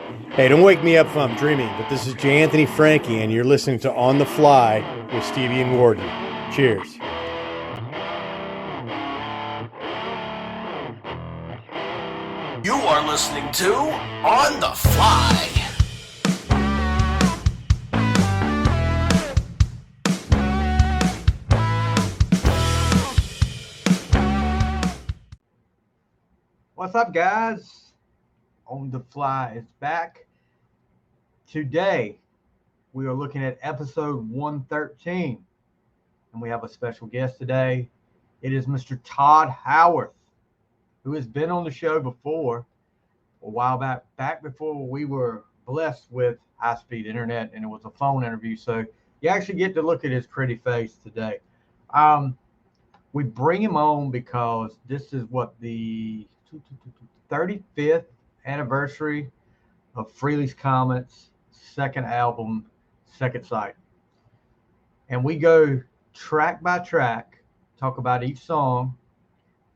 Hey, don't wake me up if I'm dreaming, but this is J. Anthony Frankie, and you're listening to On the Fly with Stevie and Gordon. Cheers. You are listening to On the Fly. What's up, guys? On the Fly is back. Today, we are looking at episode 113, and we have a special guest today. It is Mr. Tod Howarth, who has been on the show before, a while back before we were blessed with high-speed internet, and it was a phone interview, so you actually get to look at his pretty face today. We bring him on because this is what the 35th anniversary of Frehleys Comet's second album, Second Sight. And we go track by track, talk about each song.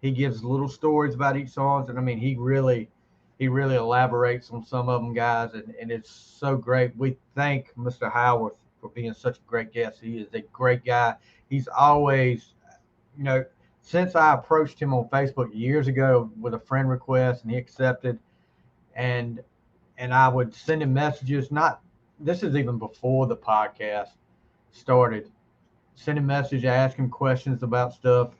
He gives little stories about each song, and I mean, he really elaborates on some of them, guys, and it's so great. We thank Mr. Howarth for being such a great guest. He is a great guy. He's always, since I approached him on Facebook years ago with a friend request and he accepted, and I would send him messages. This is even before the podcast started. Send him messages, ask him questions about stuff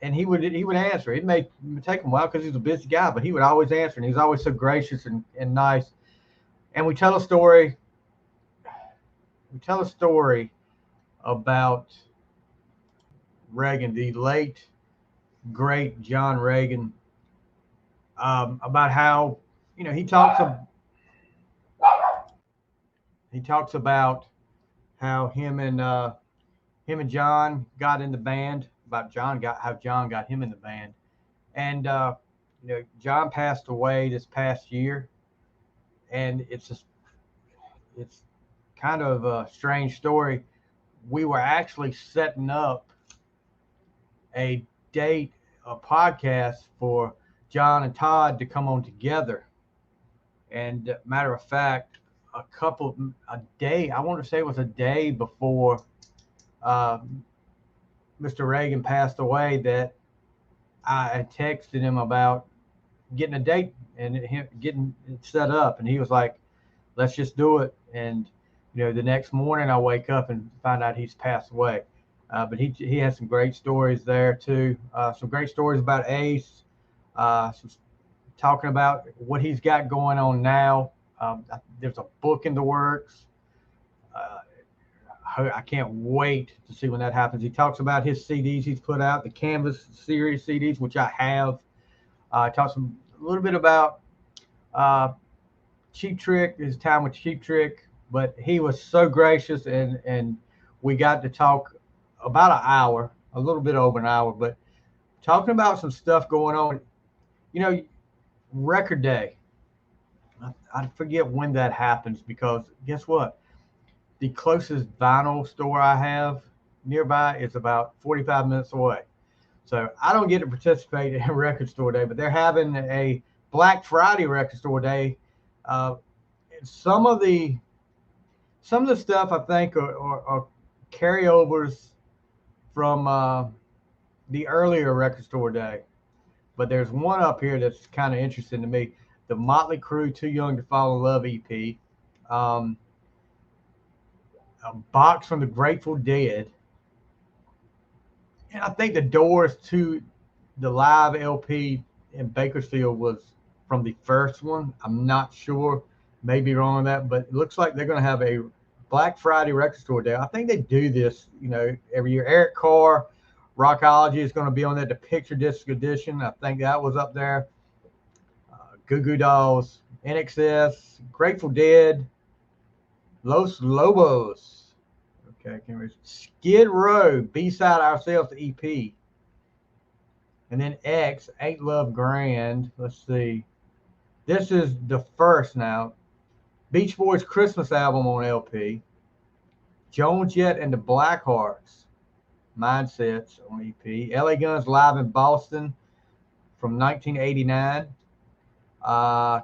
and he would answer. It may take him a while because he's a busy guy, but he would always answer, and he's always so gracious and nice. And we tell a story. We tell a story about Reagan, the late, great John Reagan, about how, he talks about how him and John got in the band, about how John got him in the band. And, John passed away this past year, and it's kind of a strange story. We were actually setting up a podcast for John and Todd to come on together. And matter of fact, I want to say it was a day before Mr. Reagan passed away, that I had texted him about getting a date and him getting it set up. And he was like, let's just do it. And, the next morning I wake up and find out he's passed away. But he has some great stories there too. Some great stories about Ace. Talking about what he's got going on now. There's a book in the works. I can't wait to see when that happens. He talks about his CDs he's put out, the Canvas series CDs, which I have. Talks a little bit about Cheap Trick, his time with Cheap Trick. But he was so gracious, and we got to talk about an hour, a little bit over an hour, but talking about some stuff going on. Record Day. I forget when that happens, because guess what? The closest vinyl store I have nearby is about 45 minutes away. So I don't get to participate in Record Store Day, but they're having a Black Friday Record Store Day. Some of the stuff I think are carryovers from the earlier Record Store Day. But there's one up here that's kind of interesting to me. The Motley Crue Too Young to Fall in Love EP. A box from the Grateful Dead. And I think the Doors to the live LP in Bakersfield was from the first one. I'm not sure. May be wrong on that. But it looks like they're going to have a Black Friday Record Store Day. I think they do this, every year. Eric Carr, Rockology is going to be on that, the Picture Disc Edition. I think that was up there. Goo Goo Dolls, NXS, Grateful Dead, Los Lobos. Okay, I can't remember. Skid Row, B-Side Ourselves, the EP. And then X, Ain't Love Grand. Let's see. This is the first now. Beach Boys Christmas album on LP. Jones Jett and the Blackhearts, Mindsets on EP. LA Guns live in Boston from 1989.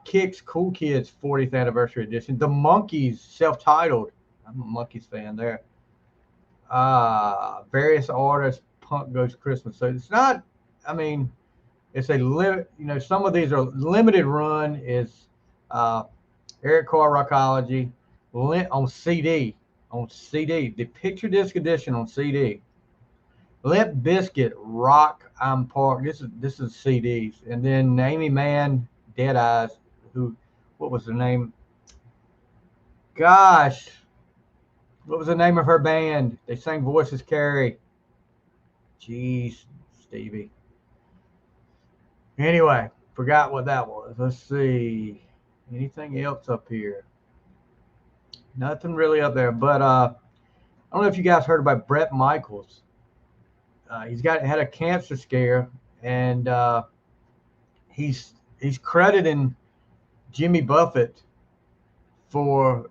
Kicks Cool Kids 40th anniversary edition. The Monkees self-titled. I'm a Monkees fan there. Various artists. Punk Goes Christmas. So it's not. I mean, it's a limit. You know, some of these are limited run. Is Eric Carr Rockology on CD. On CD. The Picture Disc edition on CD. Limp Bizkit, Rock I'm Park. This is CDs, and then Amy Mann, Dead Eyes. What was the name? Gosh, what was the name of her band? They sang Voices Carry. Jeez, Stevie. Anyway, forgot what that was. Let's see. Anything else up here? Nothing really up there. But I don't know if you guys heard about Bret Michaels. He's had a cancer scare, and he's crediting Jimmy Buffett for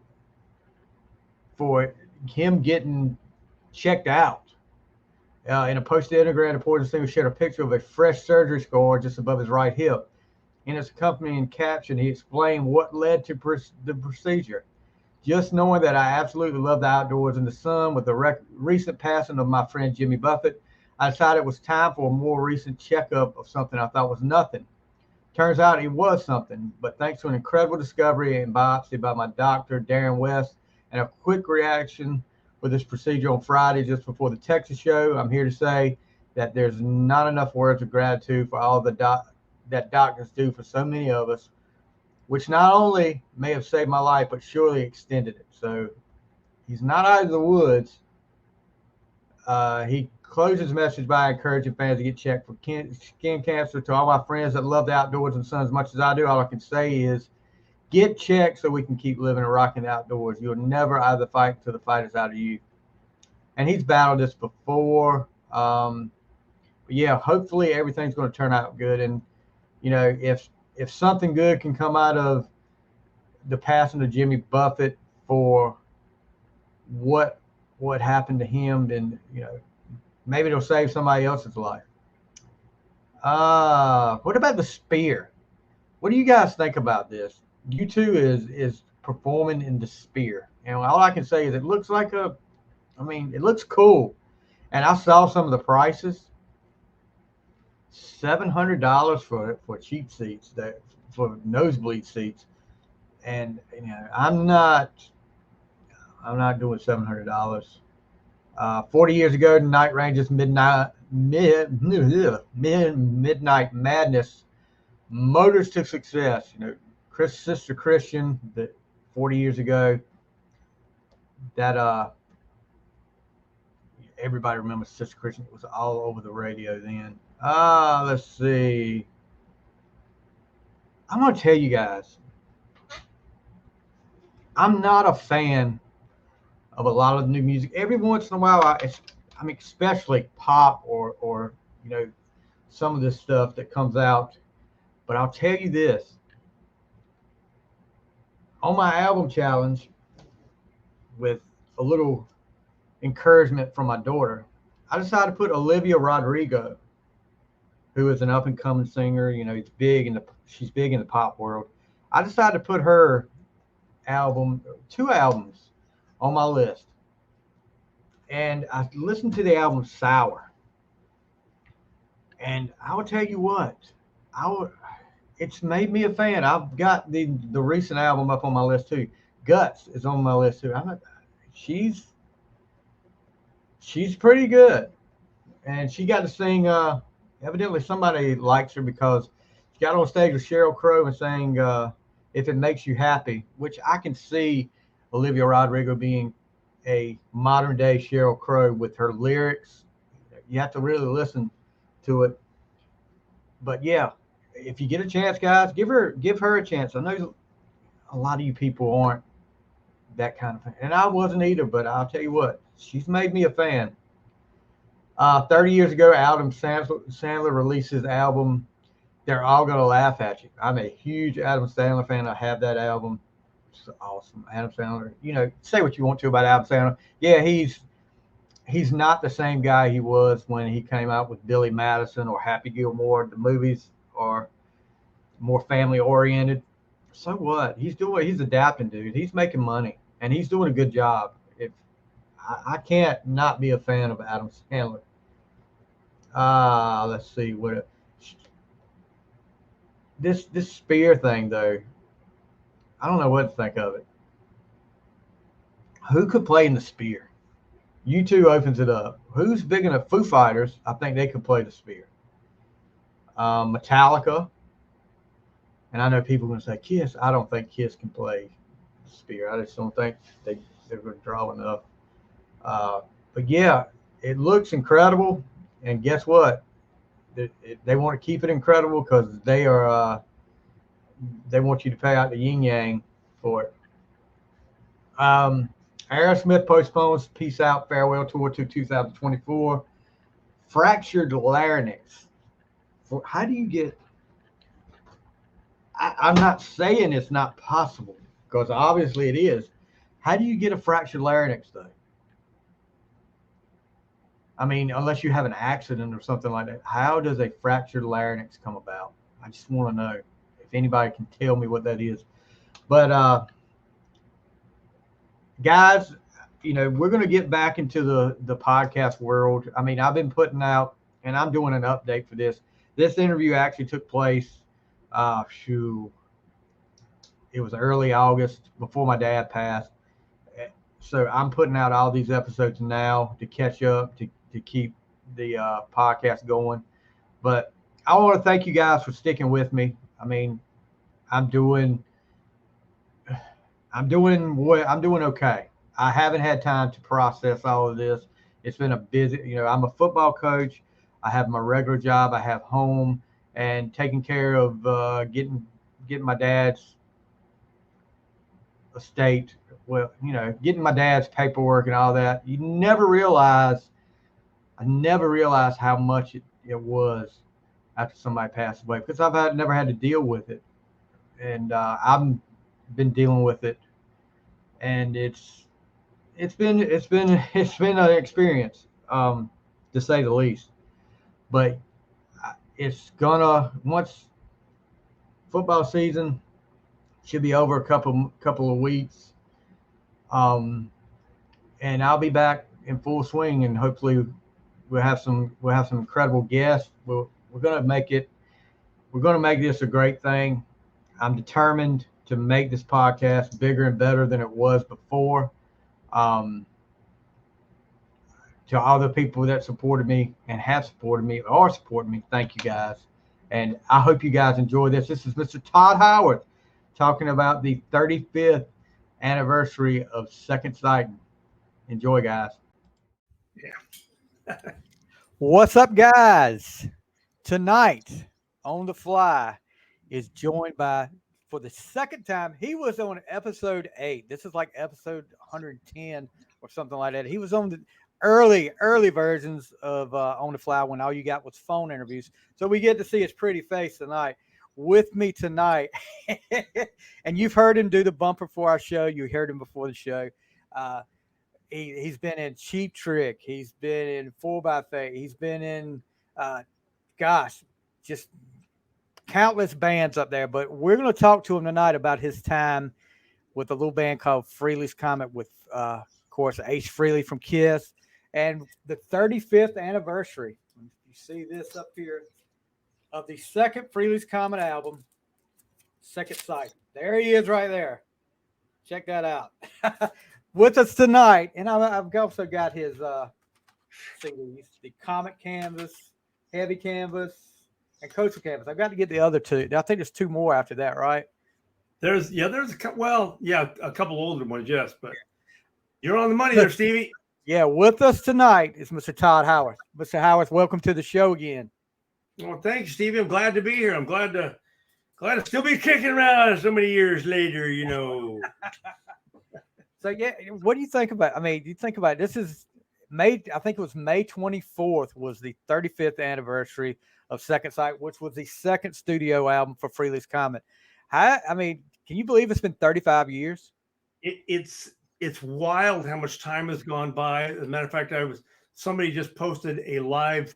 him getting checked out. In a posted Instagram report, the singer shared a picture of a fresh surgery scar just above his right hip. In his accompanying caption, he explained what led to the procedure. Just knowing that I absolutely love the outdoors and the sun, with the recent passing of my friend Jimmy Buffett, I decided it was time for a more recent checkup of something I thought was nothing. Turns out it was something, but thanks to an incredible discovery and biopsy by my doctor, Darren West, and a quick reaction with this procedure on Friday just before the Texas show, I'm here to say that there's not enough words of gratitude for all that doctors do for so many of us, which not only may have saved my life, but surely extended it. So he's not out of the woods. He closed his message by encouraging fans to get checked for skin cancer. To all my friends that love the outdoors and sun as much as I do, all I can say is get checked so we can keep living and rocking the outdoors. You'll never either fight till the fight is out of you. And he's battled this before. But yeah, hopefully everything's going to turn out good. And, you know, if something good can come out of the passing of Jimmy Buffett for what happened to him, then, you know, maybe it'll save somebody else's life. What about the spear? What do you guys think about this? U2 is performing in the spear, and all I can say is it looks like it looks cool. And I saw some of the prices. $700 for cheap seats, for nosebleed seats, and you know I'm not doing $700. 40 years ago, Night Ranger's Midnight Madness, Motors to Success. You know, Sister Christian, that 40 years ago, that everybody remembers Sister Christian. It was all over the radio then. Let's see. I'm gonna tell you guys, I'm not a fan of a lot of new music. Every once in a while, especially pop or you know, some of this stuff that comes out. But I'll tell you this. On my album challenge, with a little encouragement from my daughter, I decided to put Olivia Rodrigo, who is an up-and-coming singer. You know, she's big in the pop world. I decided to put her two albums on my list. And I listened to the album Sour. And I will tell you what, it's made me a fan. I've got the recent album up on my list too. Guts is on my list too. She's pretty good. And she got to sing, evidently somebody likes her because she got on stage with Sheryl Crow and sang If It Makes You Happy, which I can see Olivia Rodrigo being a modern day Sheryl Crow with her lyrics. You have to really listen to it. But yeah, if you get a chance, guys, give her a chance. I know a lot of you people aren't that kind of fan, and I wasn't either, but I'll tell you what, she's made me a fan. 30 years ago, Adam Sandler released his album, They're All Gonna Laugh at You. I'm a huge Adam Sandler fan. I have that album. It's awesome. Adam Sandler, you know, say what you want to about Adam Sandler. Yeah, he's not the same guy he was when he came out with Billy Madison or Happy Gilmore. The movies are more family oriented. So what? He's adapting, dude. He's making money and he's doing a good job. If I can't not be a fan of Adam Sandler. Let's see what this spear thing though. I don't know what to think of it. Who could play in the spear? U2 opens it up. Who's big enough? Foo Fighters, I think they could play the spear. Metallica, and I know people are going to say Kiss. I don't think Kiss can play the spear. I just don't think they're going to draw enough. But yeah, it looks incredible. And guess what? They want to keep it incredible because they want you to pay out the yin yang for it. Aerosmith postpones Peace Out Farewell Tour to 2024. Fractured larynx. How do you get? I'm not saying it's not possible because obviously it is. How do you get a fractured larynx though? I mean, unless you have an accident or something like that. How does a fractured larynx come about? I just want to know if anybody can tell me what that is. But guys, we're going to get back into the podcast world. I mean, I've been putting out, and I'm doing an update for this. This interview actually took place, it was early August before my dad passed. So I'm putting out all these episodes now to catch up, to keep the podcast going. But I want to thank you guys for sticking with me. I mean, I'm doing okay. I haven't had time to process all of this. It's been a busy, I'm a football coach. I have my regular job. I have home and taking care of getting my dad's estate. Well, getting my dad's paperwork and all that. I never realized how much it was after somebody passed away because I've never had to deal with it. And I've been dealing with it. And it's been an experience, to say the least. But it's once football season should be over a couple of weeks, and I'll be back in full swing, and hopefully we'll have some incredible guests. We're gonna make this a great thing. I'm determined to make this podcast bigger and better than it was before. To all the people that supported me and have supported me or supporting me, thank you guys. And I hope you guys enjoy this. This is Mr. Tod Howarth talking about the 35th anniversary of Second Sighting. Enjoy, guys. Yeah. What's up, guys? Tonight on the Fly is joined by, for the second time, he was on episode 8. This is like episode 110 or something like that. He was on the early versions of On the Fly when all you got was phone interviews. So we get to see his pretty face tonight. With me tonight, and you've heard him do the bumper for our show. You heard him before the show. He's been in Cheap Trick. He's been in 4x8. He's been in, just countless bands up there. But we're going to talk to him tonight about his time with a little band called Frehleys Comet with, of course, Ace Frehley from Kiss. And the 35th anniversary. You see this up here of the second Frehleys Comet album, Second Sight. There he is right there. Check that out. With us tonight, and I've also got his CDs, the Comet Canvas, Heavy Canvas, and Coastal Canvas. I've got to get the other two. I think there's two more after that, right? There's a couple older ones, yes, but you're on the money there, Stevie. Yeah, with us tonight is Mr. Tod Howarth. Mr. Howarth, welcome to the show again. Well, thank you, Stevie. I'm glad to be here. I'm glad to still be kicking around so many years later, So, yeah, what do you think about? I mean, you think about it, this is May. I think it was May 24th was the 35th anniversary of Second Sight, which was the second studio album for Frehleys Comet. Can you believe it's been 35 years? It's wild how much time has gone by. As a matter of fact, somebody just posted a live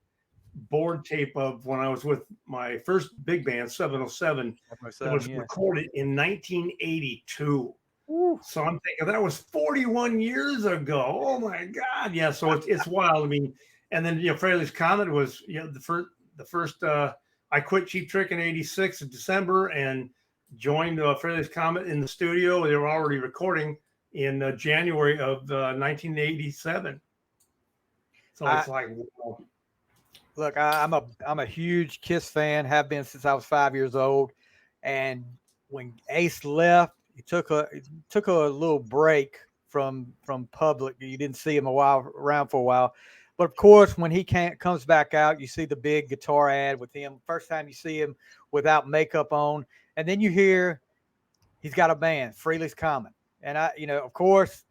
board tape of when I was with my first big band, 707. It was recorded in 1982. Ooh. So I'm thinking that was 41 years ago. Oh my God. Yeah. So it's wild. I mean, and then, Frehleys Comet was, the first, I quit Cheap Trick in 86 in December and joined Frehleys Comet in the studio. They were already recording in January of 1987. So it's like, wow. Look, I'm a huge Kiss fan, have been since I was 5 years old. And when Ace left, he took a little break from public. You didn't see him around for a while. But of course, when he comes back out, you see the big guitar ad with him. First time you see him without makeup on, and then you hear he's got a band, Frehleys Comet. And of course,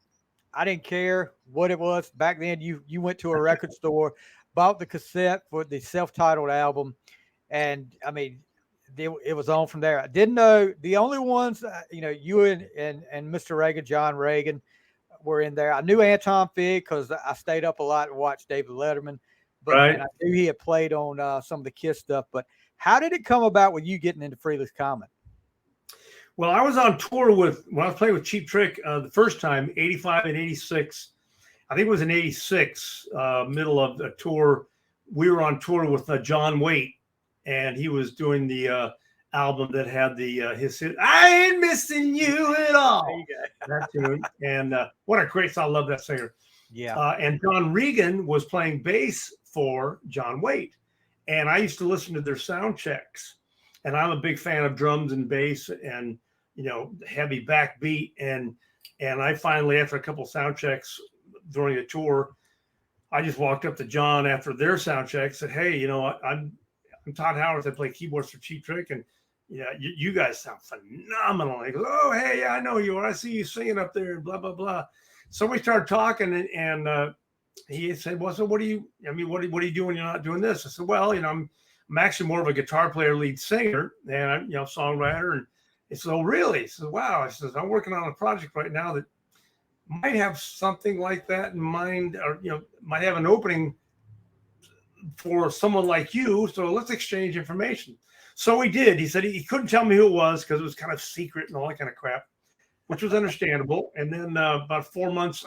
I didn't care what it was back then. You went to a record store, bought the cassette for the self-titled album, and I mean, it was on from there. I didn't know the only ones, you and Mr. Reagan, John Reagan, were in there. I knew Anton Fig because I stayed up a lot and watched David Letterman, and I knew he had played on some of the Kiss stuff. But how did it come about with you getting into Frehleys Comet? Well, I was on tour when I was playing with Cheap Trick the first time, 85 and 86. I think it was in 86, middle of the tour. We were on tour with John Waite, and he was doing the album that had his hit, I Ain't Missing You at All. That tune. And what a great song. I love that singer. Yeah. And John Regan was playing bass for John Waite. And I used to listen to their sound checks. And I'm a big fan of drums and bass and, heavy backbeat. And I finally, after a couple sound checks during a tour, I just walked up to John after their sound check, said, hey, I'm Tod Howarth. I play keyboards for Cheap Trick. And you guys sound phenomenal. He goes, oh, hey, yeah, I know you are. I see you singing up there and blah, blah, blah. So we started talking and he said, well, so what are you doing when you're not doing this? I said, well, I'm actually more of a guitar player, lead singer, and I'm, songwriter. And he said, oh, really? He said, wow. I said, I'm working on a project right now that might have something like that in mind, or, might have an opening for someone like you. So let's exchange information. So we did. He said he couldn't tell me who it was because it was kind of secret and all that kind of crap, which was understandable. And then about 4 months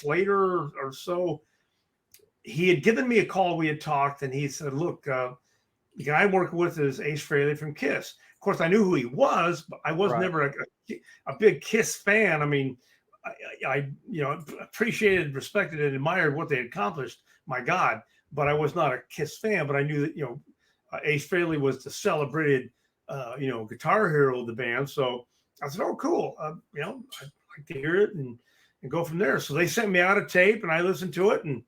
later or so, he had given me a call. We had talked, and he said, look, the guy I'm working with is Ace Frehley from Kiss. Of course, I knew who he was, but I was never a big Kiss fan. I mean, I appreciated, respected, and admired what they had accomplished. My God. But I was not a Kiss fan, but I knew that, Ace Frehley was the celebrated, guitar hero of the band. So I said, oh, cool. I'd like to hear it and go from there. So they sent me out a tape and I listened to it. And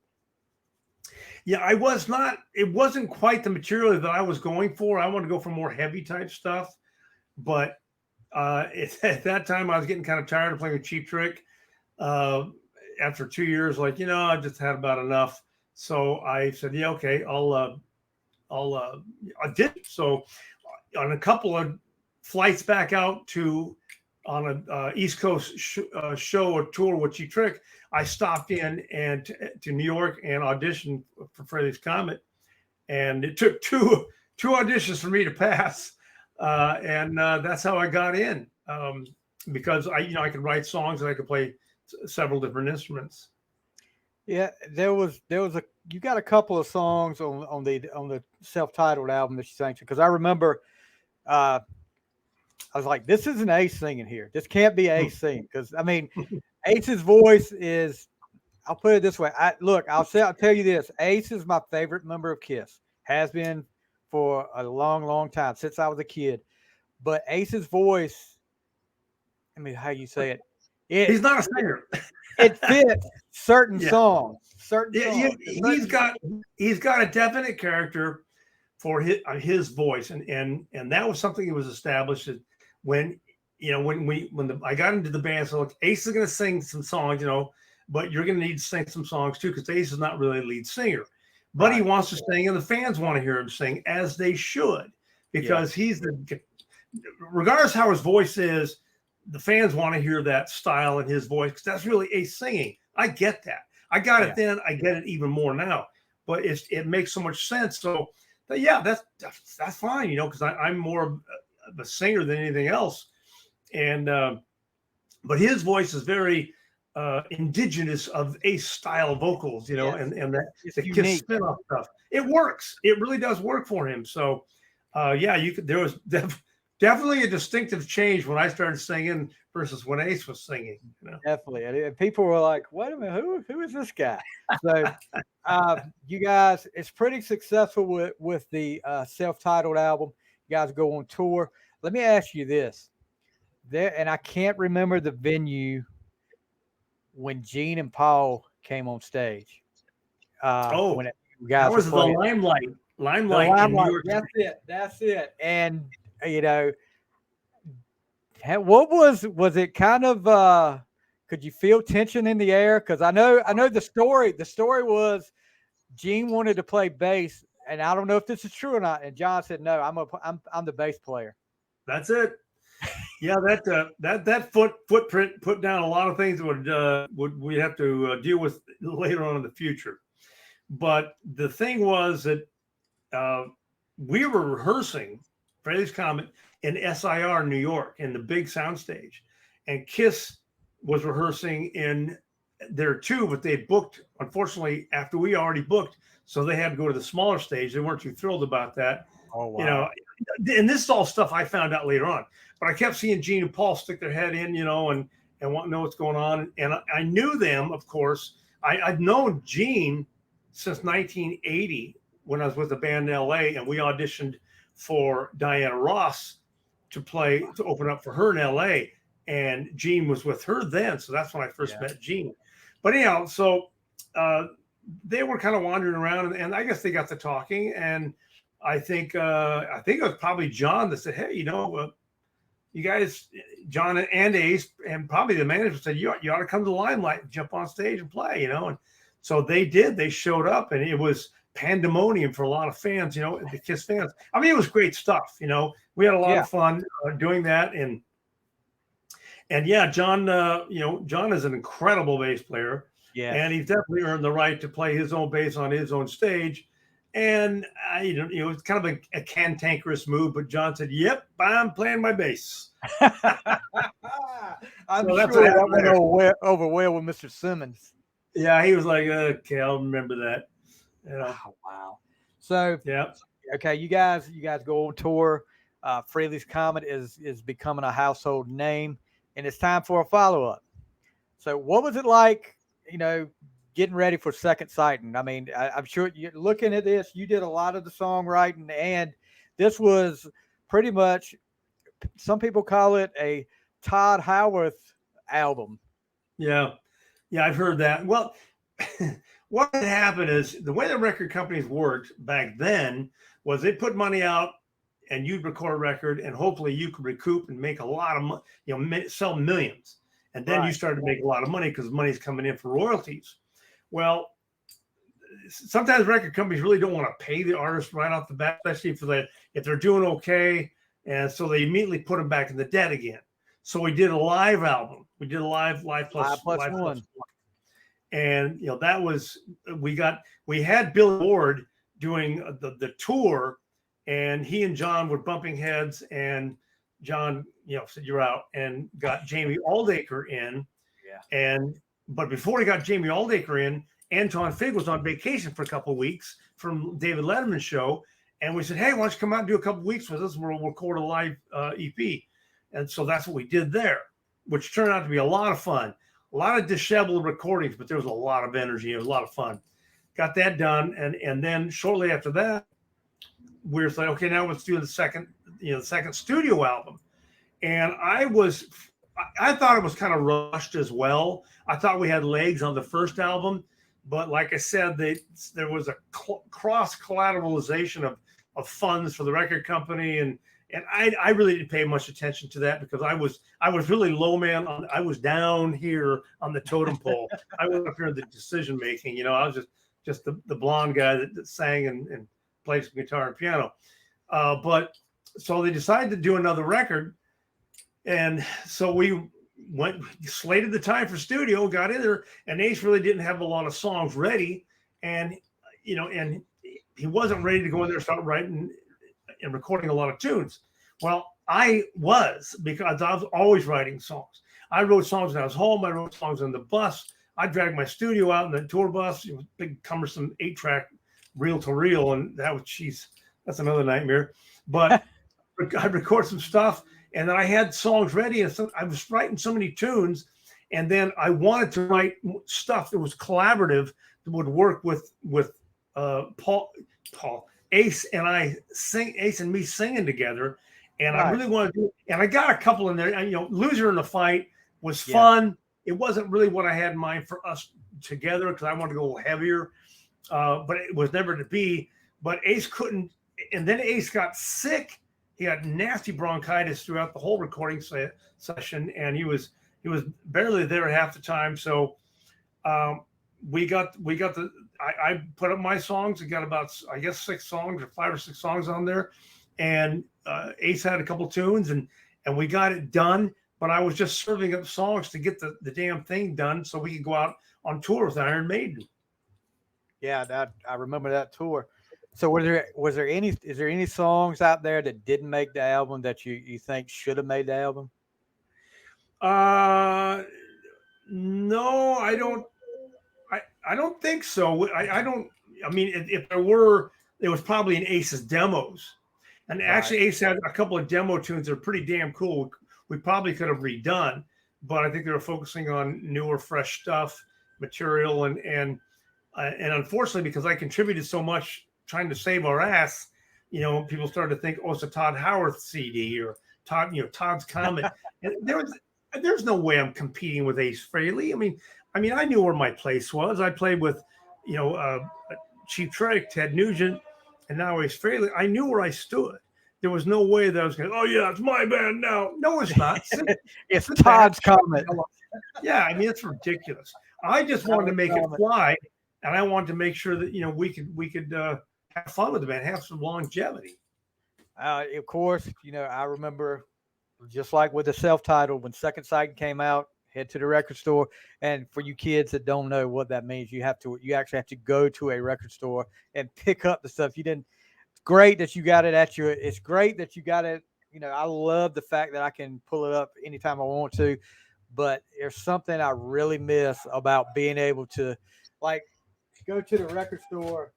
yeah, it wasn't quite the material that I was going for. I wanted to go for more heavy type stuff. But at that time, I was getting kind of tired of playing with Cheap Trick. After 2 years, I just had about enough. So I said, yeah, okay, I did. So on a couple of flights back out on a East Coast show or tour with Cheap Trick, I stopped in to New York and auditioned for Frehleys Comet. And it took two auditions for me to pass. And that's how I got in, because I could write songs and I could play several different instruments. Yeah, you got a couple of songs on the self-titled album that you sang to, because I remember I was like, this isn't Ace singing here. This can't be Ace singing, because I mean, Ace's voice is, I'll put it this way. I'll tell you this. Ace is my favorite member of Kiss. Has been for a long, long time, since I was a kid. But Ace's voice, I mean, how you say it? He's not a singer. It fits certain songs. He's got a definite character for his voice, and that was something that was established when I got into the band. So look, Ace is going to sing some songs, but you're going to need to sing some songs too, because Ace is not really a lead singer, but he wants to sing, and the fans want to hear him sing, as they should, because he's regardless how his voice is. The fans want to hear that style in his voice, because that's really Ace singing. I get that. I got it then. I get it even more now. but it makes so much sense. So yeah, that's fine, because I'm more of a singer than anything else. And but his voice is very indigenous of Ace style vocals, and that the Kiss spin-off stuff. It works. It really does work for him. So yeah, there was definitely a distinctive change when I started singing versus when Ace was singing. Definitely. And people were like, wait a minute, who is this guy? So you guys, it's pretty successful with the self-titled album. You guys go on tour. Let me ask you this. And I can't remember the venue when Gene and Paul came on stage. When you guys that was the Limelight. Limelight. That's it. And what was it kind of? Could you feel tension in the air? Because I know the story. The story was Gene wanted to play bass, and I don't know if this is true or not. And John said, "No, I'm the bass player." That's it. Yeah, that footprint put down a lot of things that would we have to deal with later on in the future. But the thing was that we were rehearsing Frehleys Comet in SIR, New York, in the big soundstage, and Kiss was rehearsing in there too, but they booked, unfortunately, after we already booked, so they had to go to the smaller stage. They weren't too thrilled about that. Oh, wow. And this is all stuff I found out later on. But I kept seeing Gene and Paul stick their head in, and want to know what's going on. And I knew them, of course. I'd known Gene since 1980 when I was with a band in LA, and we auditioned for Diana Ross to open up for her in LA. And Gene was with her then. So that's when I first met Gene. But anyhow, so they were kind of wandering around, and I guess they got to talking. And I think it was probably John that said, hey, you guys, John and Ace, and probably the manager said, you ought to come to the Limelight and jump on stage and play, And so they did. They showed up, and it was pandemonium for a lot of fans, the Kiss fans. I mean, it was great stuff, We had a lot of fun doing that. And yeah, John, John is an incredible bass player. Yeah. And he's definitely earned the right to play his own bass on his own stage. And it's kind of a cantankerous move, but John said, "Yep, I'm playing my bass." I'm sure that went over well with Mr. Simmons. Yeah, he was like, "Okay, I'll remember that." Oh, wow. So yeah, okay, you guys go on tour. Frehleys Comet is becoming a household name, and it's time for a follow-up. So, what was it like? Getting ready for Second Sighting. I mean, I'm sure you're looking at this. You did a lot of the songwriting, and this was pretty much, some people call it a Tod Howarth album. Yeah, I've heard that. Well, what had happened is the way the record companies worked back then was they put money out, and you'd record a record, and hopefully you could recoup and make a lot of money, sell millions. And then you started to make a lot of money because money's coming in for royalties. Well, sometimes record companies really don't want to pay the artist right off the bat, especially if they're doing okay. And so they immediately put them back in the debt again. So we did a live album. We did a live plus one. And that was, we had Bill Ward doing the tour, and he and John were bumping heads, and John, said you're out, and got Jamie Aldaker in. Yeah. But before he got Jamie Aldaker in, Anton Fig was on vacation for a couple of weeks from David Letterman's show. And we said, hey, why don't you come out and do a couple of weeks with us? We'll record a live EP. And so that's what we did there, which turned out to be a lot of fun. A lot of disheveled recordings, but there was a lot of energy. It was a lot of fun. Got that done. And then shortly after that, we were like, okay, now let's do the second studio album. And I thought it was kind of rushed as well. I thought we had legs on the first album, but like I said, there was a cross collateralization of funds for the record company, and I really didn't pay much attention to that because I was really low man. I was down here on the totem pole. I was up here in the decision making. I was just the blonde guy that sang and played some guitar and piano. But so they decided to do another record. And so we slated the time for studio, got in there, and Ace really didn't have a lot of songs ready. And, and he wasn't ready to go in there and start writing and recording a lot of tunes. Well, I was, because I was always writing songs. I wrote songs when I was home. I wrote songs on the bus. I dragged my studio out in the tour bus. It was a big, cumbersome 8-track reel to reel, and that's another nightmare. But I record some stuff, and then I had songs ready, and so I was writing so many tunes, and then I wanted to write stuff that was collaborative, that would work with Paul, Ace and me singing together. And right. I really wanted to, and I got a couple in there. And, Loser in the Fight was fun. It wasn't really what I had in mind for us together, because I wanted to go a little heavier, but it was never to be. But Ace couldn't, and then Ace got sick. He had nasty bronchitis throughout the whole recording session, and he was barely there half the time. So we got I put up my songs. I got about, I guess, 6 songs or 5 or 6 songs on there, and Ace had a couple tunes, and we got it done. But I was just serving up songs to get the damn thing done so we could go out on tour with Iron Maiden. Yeah, I remember that tour. So is there any songs out there that didn't make the album that you think should have made the album? No, I don't. I don't think so. I don't. I mean, if there were, it was probably in Ace's demos. And actually, Ace had a couple of demo tunes that are pretty damn cool. We probably could have redone, but I think they were focusing on newer, fresh stuff, material, and unfortunately, because I contributed so much trying to save our ass, people started to think, oh, it's a Tod Howarth CD or Tod's Comet. And there's no way I'm competing with Ace Frehley. I mean, I knew where my place was. I played with, Cheap Trick, Ted Nugent, and now Ace Frehley. I knew where I stood. There was no way that I was going, oh, yeah, it's my band now. No, it's not. It's Tod's Comet. Yeah, it's ridiculous. I just wanted to make it fly, and I wanted to make sure that, we could have fun with the band, have some longevity. Of course, I remember, just like with the self-titled, when Second Sight came out, head to the record store. And for you kids that don't know what that means, you actually have to go to a record store and pick up the stuff. It's great that you got it it's great that you got it. I love the fact that I can pull it up anytime I want to, but there's something I really miss about being able to go to the record store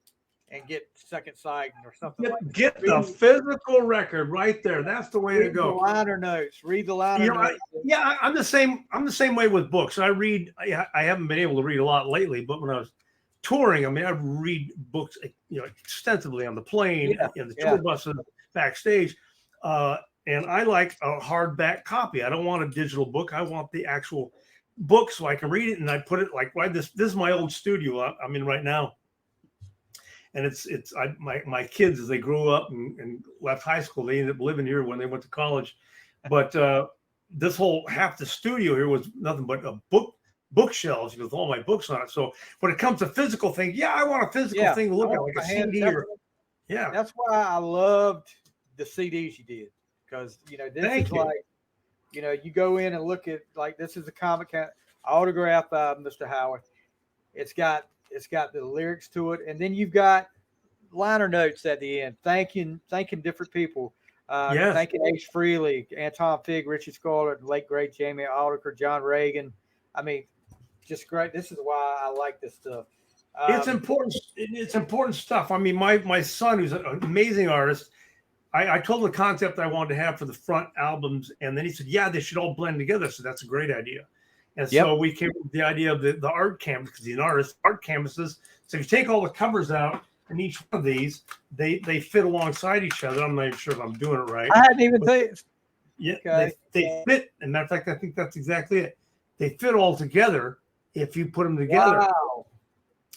and get Second Sight or something. Get the physical record right there. That's the way to go. Read the liner notes. I'm the same. I'm the same way with books. I read. I haven't been able to read a lot lately, but when I was touring, I read books, extensively on the plane, in the tour buses, backstage, and I like a hardback copy. I don't want a digital book. I want the actual book so I can read it, and I put it this is my old studio I'm in right now. And my kids, as they grew up and left high school, they ended up living here when they went to college. But this whole half the studio here was nothing but a bookshelves with all my books on it. So when it comes to physical thing, I want a physical thing to look at, like a CD. That's why I loved the CDs you did, because you go in and look at, this is a comic autograph by Mr. Howarth. It's got the lyrics to it, and then you've got liner notes at the end, thanking different people, thanking Ace Frehley, Anton Fig, Richie Scarlett, late great Jamie Aldiker, John Reagan. Just great. This is why I like this stuff. It's important. It's important stuff. My son, who's an amazing artist, I told him the concept I wanted to have for the front albums, and then he said, "Yeah, they should all blend together." So that's a great idea. And so we came up with the idea of the art canvas, because he's an artist, art canvases. So if you take all the covers out, and each one of these, they fit alongside each other. I'm not even sure if I'm doing it right. I hadn't even think. Yeah, okay. They fit. And matter of fact, I think that's exactly it. They fit all together if you put them together. Wow.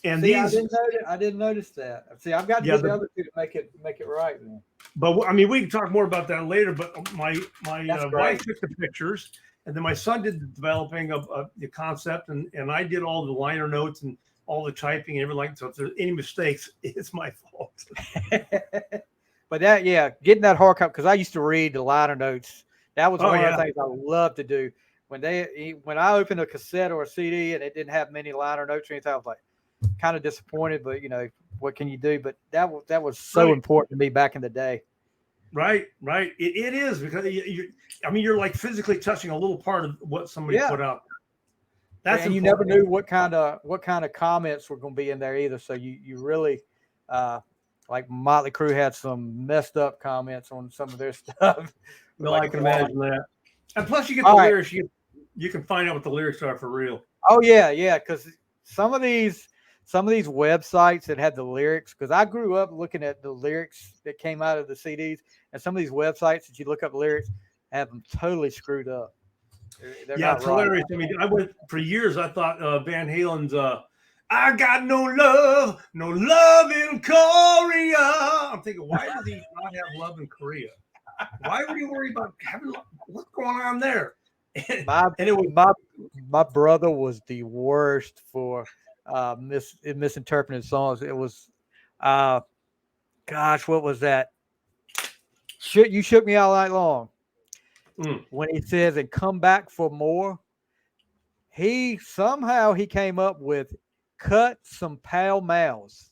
And I didn't notice that. See, I've got to do the other two to make it right, man. But we can talk more about that later. But my wife took the pictures. And then my son did the developing of the concept, and I did all the liner notes and all the typing and everything. So if there's any mistakes, it's my fault. But getting that hard copy, because I used to read the liner notes. That was one of the things I loved to do. When I opened a cassette or a CD and it didn't have many liner notes or anything, I was kind of disappointed. But what can you do? But that was so important to me back in the day. Right. It is, because you're like physically touching a little part of what somebody put out. That's and you never knew what kind of comments were going to be in there either. So you really, like Motley Crue had some messed up comments on some of their stuff. No, like, I can imagine that. And plus, you get the lyrics. You can find out what the lyrics are for real. Oh yeah, because some of these websites that had the lyrics, because I grew up looking at the lyrics that came out of the CDs, and some of these websites that you look up lyrics have them totally screwed up. They're not it's right. hilarious. I mean, I went for years. I thought Van Halen's "I Got No Love in Korea." I'm thinking, why does he not have love in Korea? Why would he worry about having love? What's going on there? And it was my brother was the worst for misinterpreting songs. It was, gosh, what was that? You shook me all night long. When he says "and come back for more," he came up with "cut some pal mals."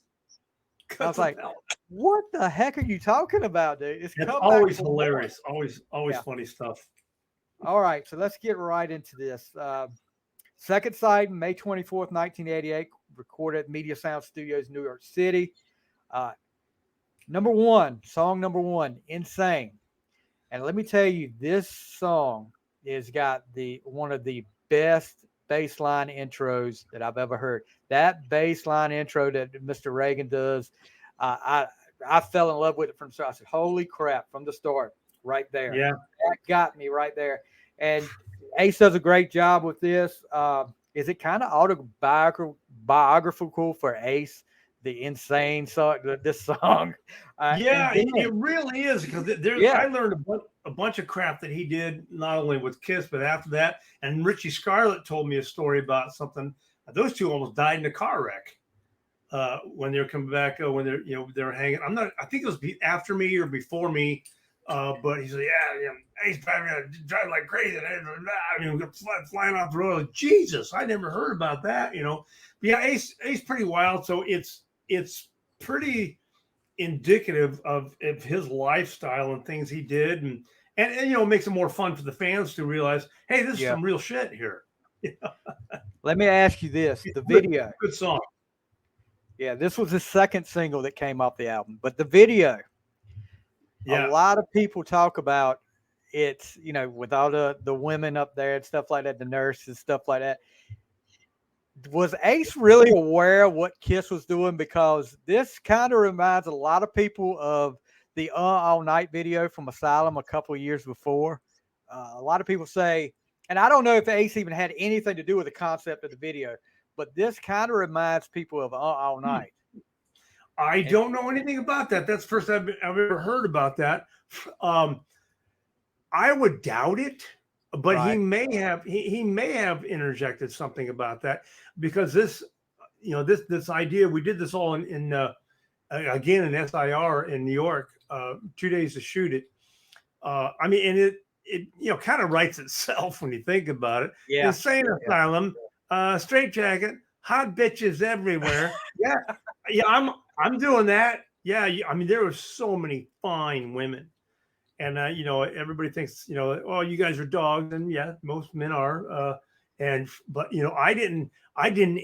I was like, what the heck are you talking about, dude? It's always hilarious. Always funny stuff. All right, so let's get right into this. Second side, May 24th, 1988, recorded at Media Sound Studios, New York City. Song number one, "Insane." And let me tell you, this song has got one of the best bass line intros that I've ever heard. That bass line intro that Mr. Reagan does, I fell in love with it from the start. I said, holy crap, from the start, right there. Yeah. That got me right there. And Ace does a great job with this. Is it kind of autobiographical for Ace, the Insane song, this song? It really is, because I learned a bunch of crap that he did, not only with Kiss, but after that. And Richie Scarlett told me a story about something. Those two almost died in a car wreck when they were coming back. When they were hanging. I think it was after me or before me. But he said, Ace drive like crazy. I mean, flying off the road. Like, Jesus, I never heard about that. But yeah, Ace pretty wild. So it's pretty indicative of his lifestyle and things he did, and it makes it more fun for the fans to realize, hey, this is some real shit here. Let me ask you this: the video, good song. Yeah, this was the second single that came off the album, but the video, a lot of people talk about it's, with all the women up there and stuff like that, the nurses, stuff like that. Was Ace really aware of what Kiss was doing? Because this kind of reminds a lot of people of the All Night video from Asylum a couple of years before. A lot of people say, and I don't know if Ace even had anything to do with the concept of the video, but this kind of reminds people of All Night. I don't know anything about that. That's the first I've ever heard about that. I would doubt it. But he may have interjected something about that, because this idea, we did this all in SIR in New York, 2 days to shoot it. And it kind of writes itself when you think about it. Yeah. Insane Asylum, straight jacket, hot bitches everywhere. I'm doing that. Yeah, there were so many fine women. And, everybody thinks, oh, you guys are dogs. And yeah, most men are. But I didn't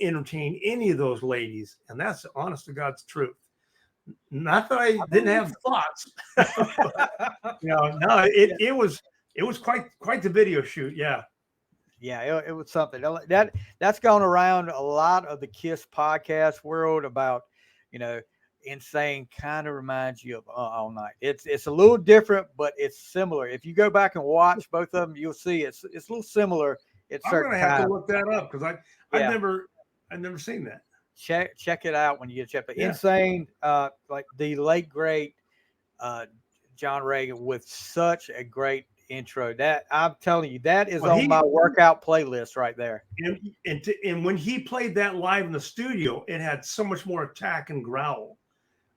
entertain any of those ladies. And that's the honest to God's truth. Not that I didn't have thoughts. It was quite the video shoot. Yeah. Yeah, it was something that's gone around a lot of the Kiss podcast world about, Insane kind of reminds you of All Night. It's a little different, but it's similar. If you go back and watch both of them, you'll see it's a little similar. I'm gonna have to look that up, because I've never seen that. Check it out when you get a chance. But Insane, like the late great John Reagan, with such a great intro. That I'm telling you, that is on my workout playlist right there. And when he played that live in the studio, it had so much more attack and growl.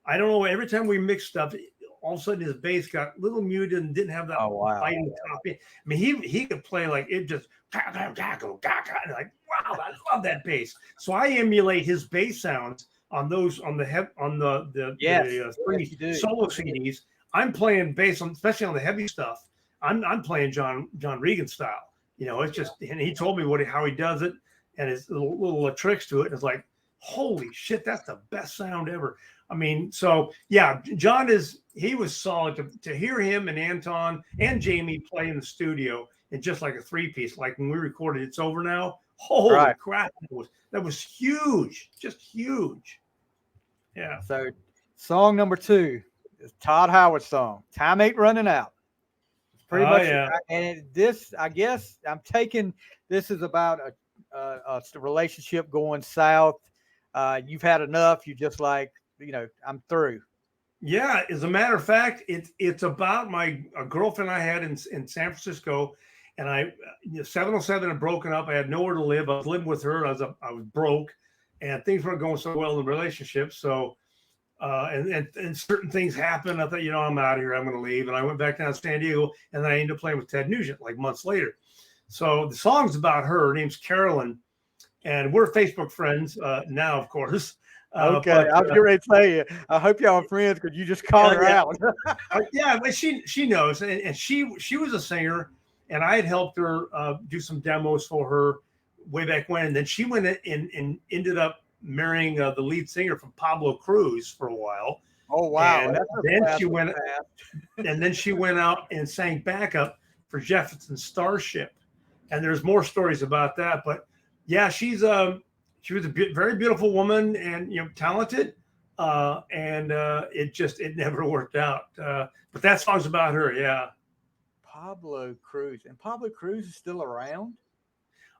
I don't know. Every time we mixed stuff, all of a sudden his bass got a little muted and didn't have that fighting top. I mean, he could play like it just like, wow, I love that bass. So I emulate his bass sounds on the Yes, three you do. solo CDs. I'm playing bass on, especially on the heavy stuff. I'm playing John Regan style. You know, it's just, and he told me how he does it and his little tricks to it. And it's like, holy shit, that's the best sound ever. I mean, so yeah, John he was solid to hear him and Anton and Jamie play in the studio in just like a 3-piece, like when we recorded It's Over Now. Holy crap, that was huge, just huge. Yeah. So song number 2 is Tod Howarth's song, Time Ain't Running Out. It's pretty much, yeah. and this, I guess I'm taking, this is about a relationship going south. You've had enough. You just like, I'm through. Yeah, as a matter of fact, it's about a girlfriend I had in San Francisco, and 707 had broken up. I had nowhere to live. I was living with her. I was broke, and things weren't going so well in the relationship. So, and certain things happened. I thought, I'm out of here. I'm going to leave, and I went back down to San Diego, and then I ended up playing with Ted Nugent like months later. So the song's about her. Her name's Carolyn, and we're Facebook friends now, of course. Okay, I was getting ready to tell you. I hope y'all are friends because you just called her out. Yeah, but she knows, and she was a singer, and I had helped her do some demos for her way back when. And then she went in and ended up marrying the lead singer from Pablo Cruz for a while. Oh wow! And then she went out and sang backup for Jefferson Starship, and there's more stories about that. But yeah, she was a very beautiful woman and talented, and it never worked out. But that song's about her. Yeah, Pablo Cruz, and Pablo Cruz is still around.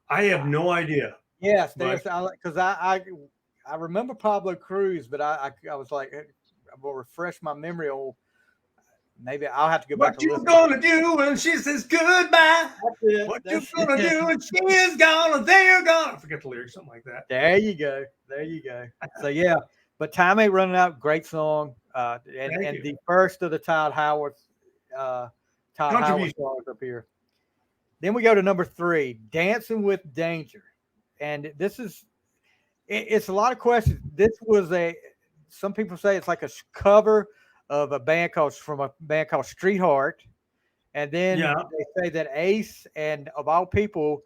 I have no idea. Yes, because I remember Pablo Cruz, but I was like, I will refresh my memory on. Maybe I'll have to go back. What you gonna do when she says goodbye? What you gonna do when she is gone? They're gone. I forget the lyrics, something like that. There you go. So yeah, but Time Ain't Running Out. Great song. And the first of the Tod Howarth songs up here. Then we go to number 3, Dancing with Danger, and this is it's a lot of questions. This was some people say it's like a cover of a band called Street Heart, and then they say that Ace and of all people,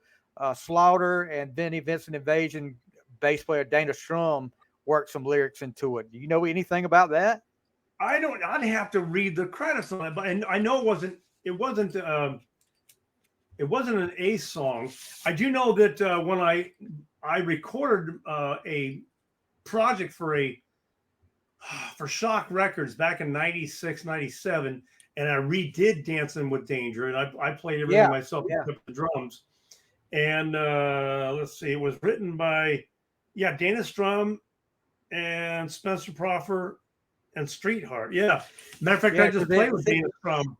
Slaughter and Vinnie Vincent Invasion bass player Dana Strum worked some lyrics into it. Do you know anything about that? I don't. I'd have to read the credits on it, but I know it wasn't an Ace song. I do know that when I recorded a project for Shock Records back in 96, 97, and I redid Dancing with Danger, and I played everything myself, except the drums. And let's see, it was written by Dana Strum and Spencer Proffer and Street Heart. Yeah, matter of fact, I just played with Dana Strum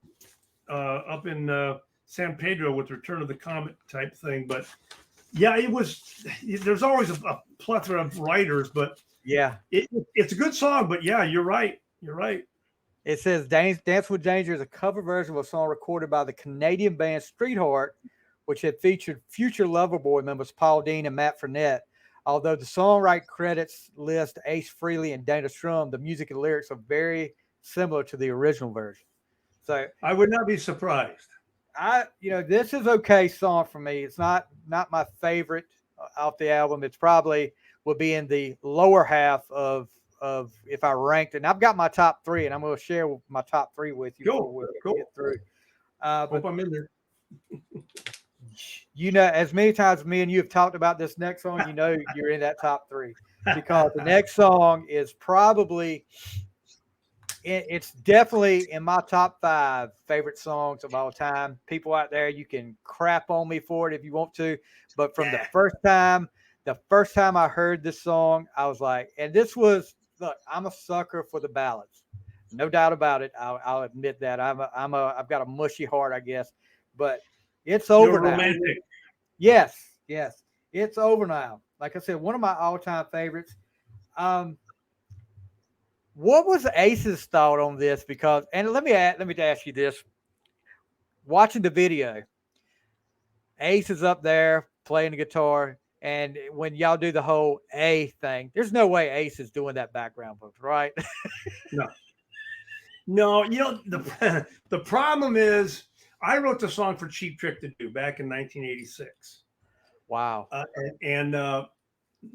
up in San Pedro with Return of the Comet type thing. But yeah, there's always a plethora of writers, but yeah, it's a good song. But yeah, you're right. It says Dance with Danger is a cover version of a song recorded by the Canadian band Street Heart, which had featured future Loverboy members Paul Dean and Matt Fournette. Although the songwriting credits list Ace Frehley and Dana Strum, the music and lyrics are very similar to the original version. So I would not be surprised. This is okay song for me. It's not my favorite off the album. It's probably would be in the lower half of if I ranked it. And I've got my top 3, and I'm going to share my top 3 with you. Cool. Get through. Hope I'm in there. As many times as me and you have talked about this next song, you're in that top 3 because the next song is probably it's definitely in my top 5 favorite songs of all time. People out there, you can crap on me for it if you want to, but from the first time I heard this song, I was like, and this was, look, I'm a sucker for the ballads, no doubt about it. I'll admit that I've got a mushy heart, I guess, but it's over You're now. Romantic. Yes, it's over now. Like I said, one of my all-time favorites. What was Ace's thought on this? Because, and let me ask you this: watching the video, Ace is up there playing the guitar. And when y'all do the whole A thing, there's no way Ace is doing that background vocals, right? No, no. You know, the problem is I wrote the song for Cheap Trick to do back in 1986. Wow.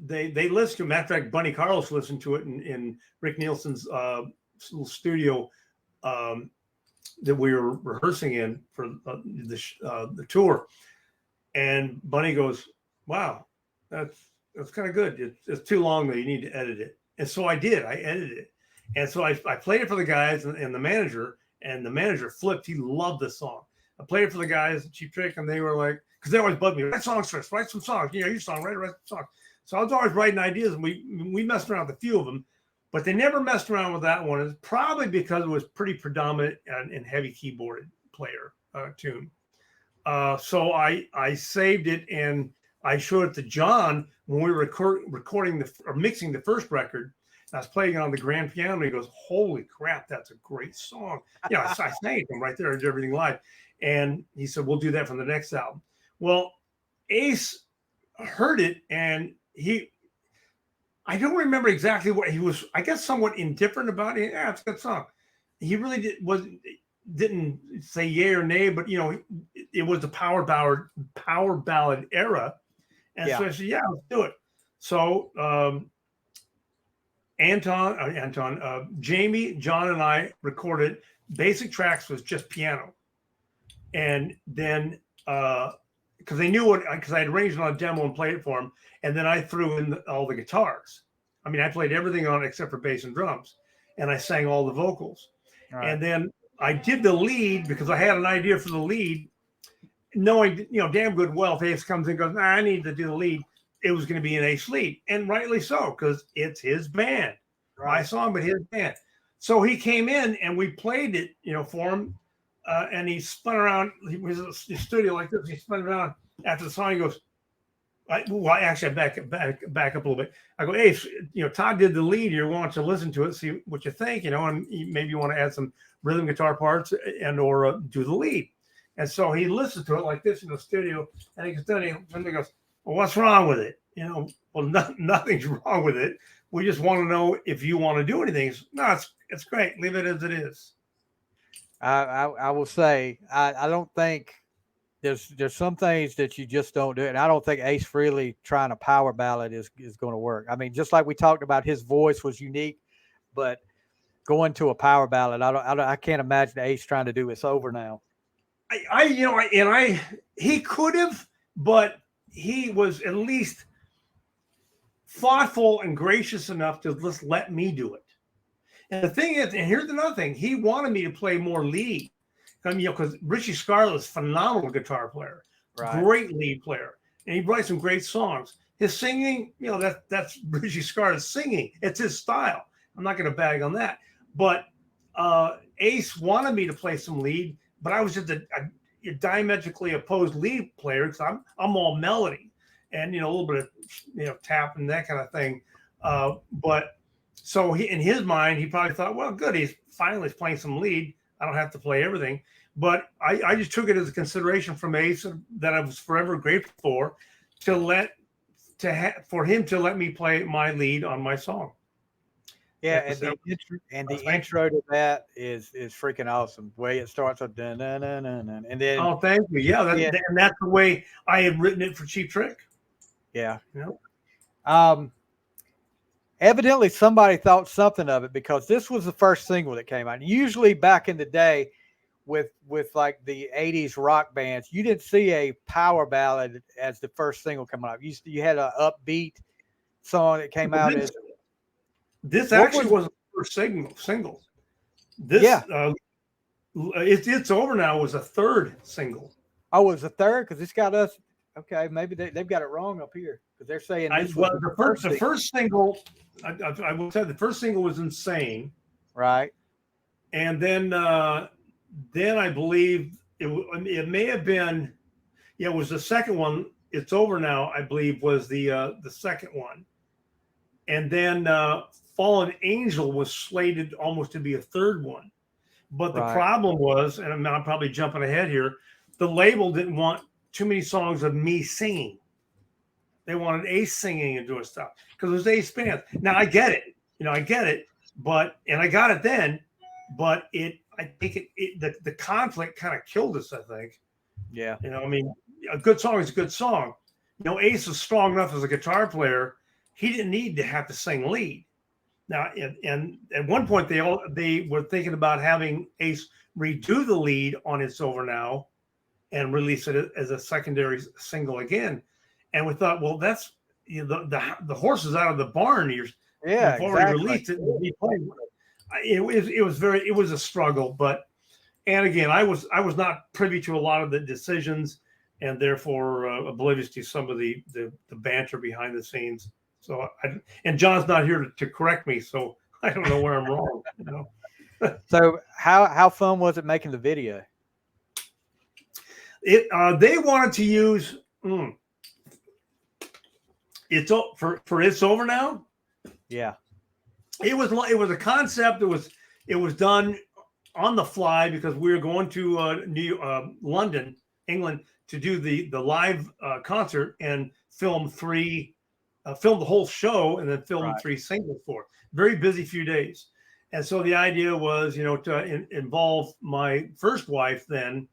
They listened to it. Matter of fact, Bunny Carlos listened to it in Rick Nielsen's little studio that we were rehearsing in for the tour. And Bunny goes, "Wow, that's kind of good. It's too long though. You need to edit it." And so I did. I edited it, and so I played it for the guys and the manager. And the manager flipped. He loved the song. I played it for the guys at Cheap Trick, and they were like, because they always bug me, write songs first, write some songs. You know, your song, write some songs. So I was always writing ideas, and we messed around with a few of them, but they never messed around with that one. It's probably because it was pretty predominant and heavy keyboarded player tune. So I saved it and I showed it to John when we were recording or mixing the first record. I was playing it on the grand piano. And he goes, "Holy crap, that's a great song!" You know, I sang it to him right there. I did everything live, and he said, "We'll do that for the next album." Well, Ace heard it, and I don't remember exactly what he was. I guess somewhat indifferent about it. Yeah, it's a good song. He really didn't say yay or nay, but you know, it was the power ballad era, and so I said, "Yeah, let's do it." So Jamie, John, and I recorded. Basic tracks was just piano, and then because they knew what, because I had arranged it on a demo and played it for them, and then I threw in all the guitars. I mean, I played everything on it except for bass and drums, and I sang all the vocals. Right. And then I did the lead because I had an idea for the lead, knowing, you know, damn good well if Ace comes in and goes, "I need to do the lead," it was going to be an Ace lead, and rightly so, because it's his band, right. My song, but his band. So he came in and we played it, you know, for him, and he spun around. He was in the studio like this. He spun around after the song. He goes, I back up a little bit. I go, "Ace, you know, Todd did the lead. You want to listen to it, see what you think, you know, and maybe you want to add some rhythm guitar parts and or do the lead." And so he listened to it like this in the studio, and he goes, "Well, what's wrong with it?" You know, "Well, nothing's wrong with it. We just want to know if you want to do anything." He said, "No, it's great. Leave it as it is." I will say I don't think there's some things that you just don't do, and I don't think Ace Frehley trying a power ballad is going to work. I mean, just like we talked about, his voice was unique, but going to a power ballad, I can't imagine Ace trying to do "It's Over Now." He could have, but he was at least thoughtful and gracious enough to just let me do it. And the thing is, and here's another thing, he wanted me to play more lead. I mean, you know, because Richie Scarlett's phenomenal guitar player, right. Great lead player, and he writes some great songs. His singing, you know, that's Richie Scarlett's singing. It's his style. I'm not going to bag on that. But Ace wanted me to play some lead, but I was just a diametrically opposed lead player because I'm all melody and, you know, a little bit of, you know, tap and that kind of thing. But so in his mind, he probably thought, well, good, he's finally playing some lead. I don't have to play everything. But I just took it as a consideration from Ace that I was forever grateful for, for him to let me play my lead on my song. Yeah, and the intro to that is freaking awesome. The way it starts with dun, dun, dun, dun, dun, and then oh, thank you. Yeah, and that's the way I had written it for Cheap Trick. Yeah. You know? Evidently somebody thought something of it, because this was the first single that came out. Usually back in the day with like the 80s rock bands, you didn't see a power ballad as the first single coming out. You had an upbeat song that came out as this actually was the first single. This, yeah. It's Over Now was a third single. Oh, it was a third? Because it's got us. Okay, maybe they've got it wrong up here, because they're saying this was the first single. I will say the first single was Insane. Right. And then I believe it may have been, yeah, it was the second one. It's Over Now, I believe, was the second one. And then Fallen Angel was slated almost to be a third one. But the problem was, and I'm probably jumping ahead here, the label didn't want too many songs of me singing. They wanted Ace singing and doing stuff because it was Ace bands. Now I get it, I get it, but I got it then, but I think the conflict kind of killed us. I think. Yeah. I mean, a good song is a good song. Ace was strong enough as a guitar player. He didn't need to have to sing lead. Now, and at one point they were thinking about having Ace redo the lead on It's Over Now and release it as a secondary single again. And we thought, well, that's the horse is out of the barn. You've already released it. It was a struggle, and again, I was not privy to a lot of the decisions, and therefore oblivious to some of the banter behind the scenes. So and John's not here to correct me, so I don't know where I'm wrong. So how fun was it making the video? They wanted to use It's Over Now. Yeah, it was a concept. It was done on the fly because we were going to London, England, to do the live concert and film the whole show and then film 3 singles for it. Very busy few days. And so the idea was, to involve my first wife then,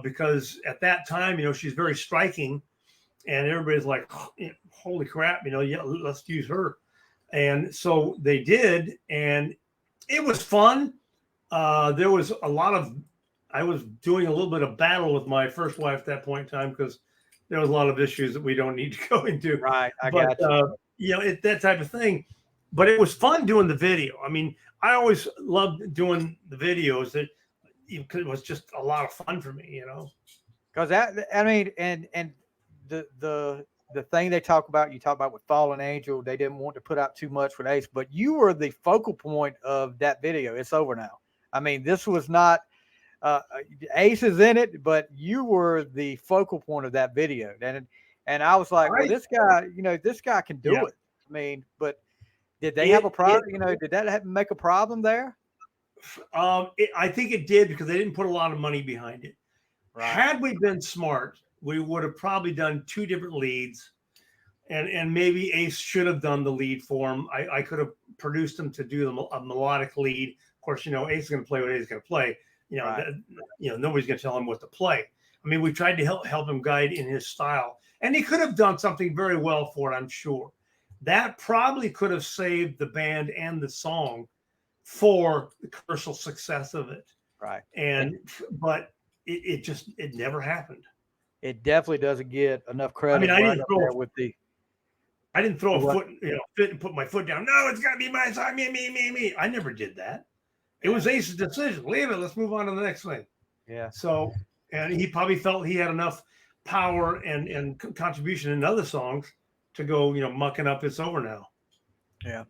because at that time, she's very striking and everybody's like, oh, holy crap, yeah, let's use her. And so they did, and it was fun. There was I was doing a little bit of battle with my first wife at that point in time because there was a lot of issues that we don't need to go into. Right. I got you. That type of thing. But it was fun doing the video. I mean, I always loved doing the videos. It was just a lot of fun for me, Because and the thing you talk about with Fallen Angel, they didn't want to put out too much with Ace, but you were the focal point of that video. It's Over Now. I mean, this was not Ace is in it, but you were the focal point of that video. And I was like, well, this guy can do it. I mean, but did they have a problem? Did that make a problem there? I think it did because they didn't put a lot of money behind it. Right. Had we been smart, we would have probably done 2 different leads, and maybe Ace should have done the lead for him. I could have produced him to do a melodic lead. Of course, Ace is going to play what Ace is going to play. Nobody's going to tell him what to play. I mean, we tried to help him guide in his style, and he could have done something very well for it, I'm sure. That probably could have saved the band and the song for the commercial success of it. Right. But it never happened. It definitely doesn't get enough credit. I mean, I didn't throw a foot, fit and put my foot down. No, it's got to be my side, me. I never did that. It was Ace's decision. Leave it. Let's move on to the next thing. Yeah. So, and he probably felt he had enough power and contribution in other songs to go, mucking up It's Over Now. Yeah.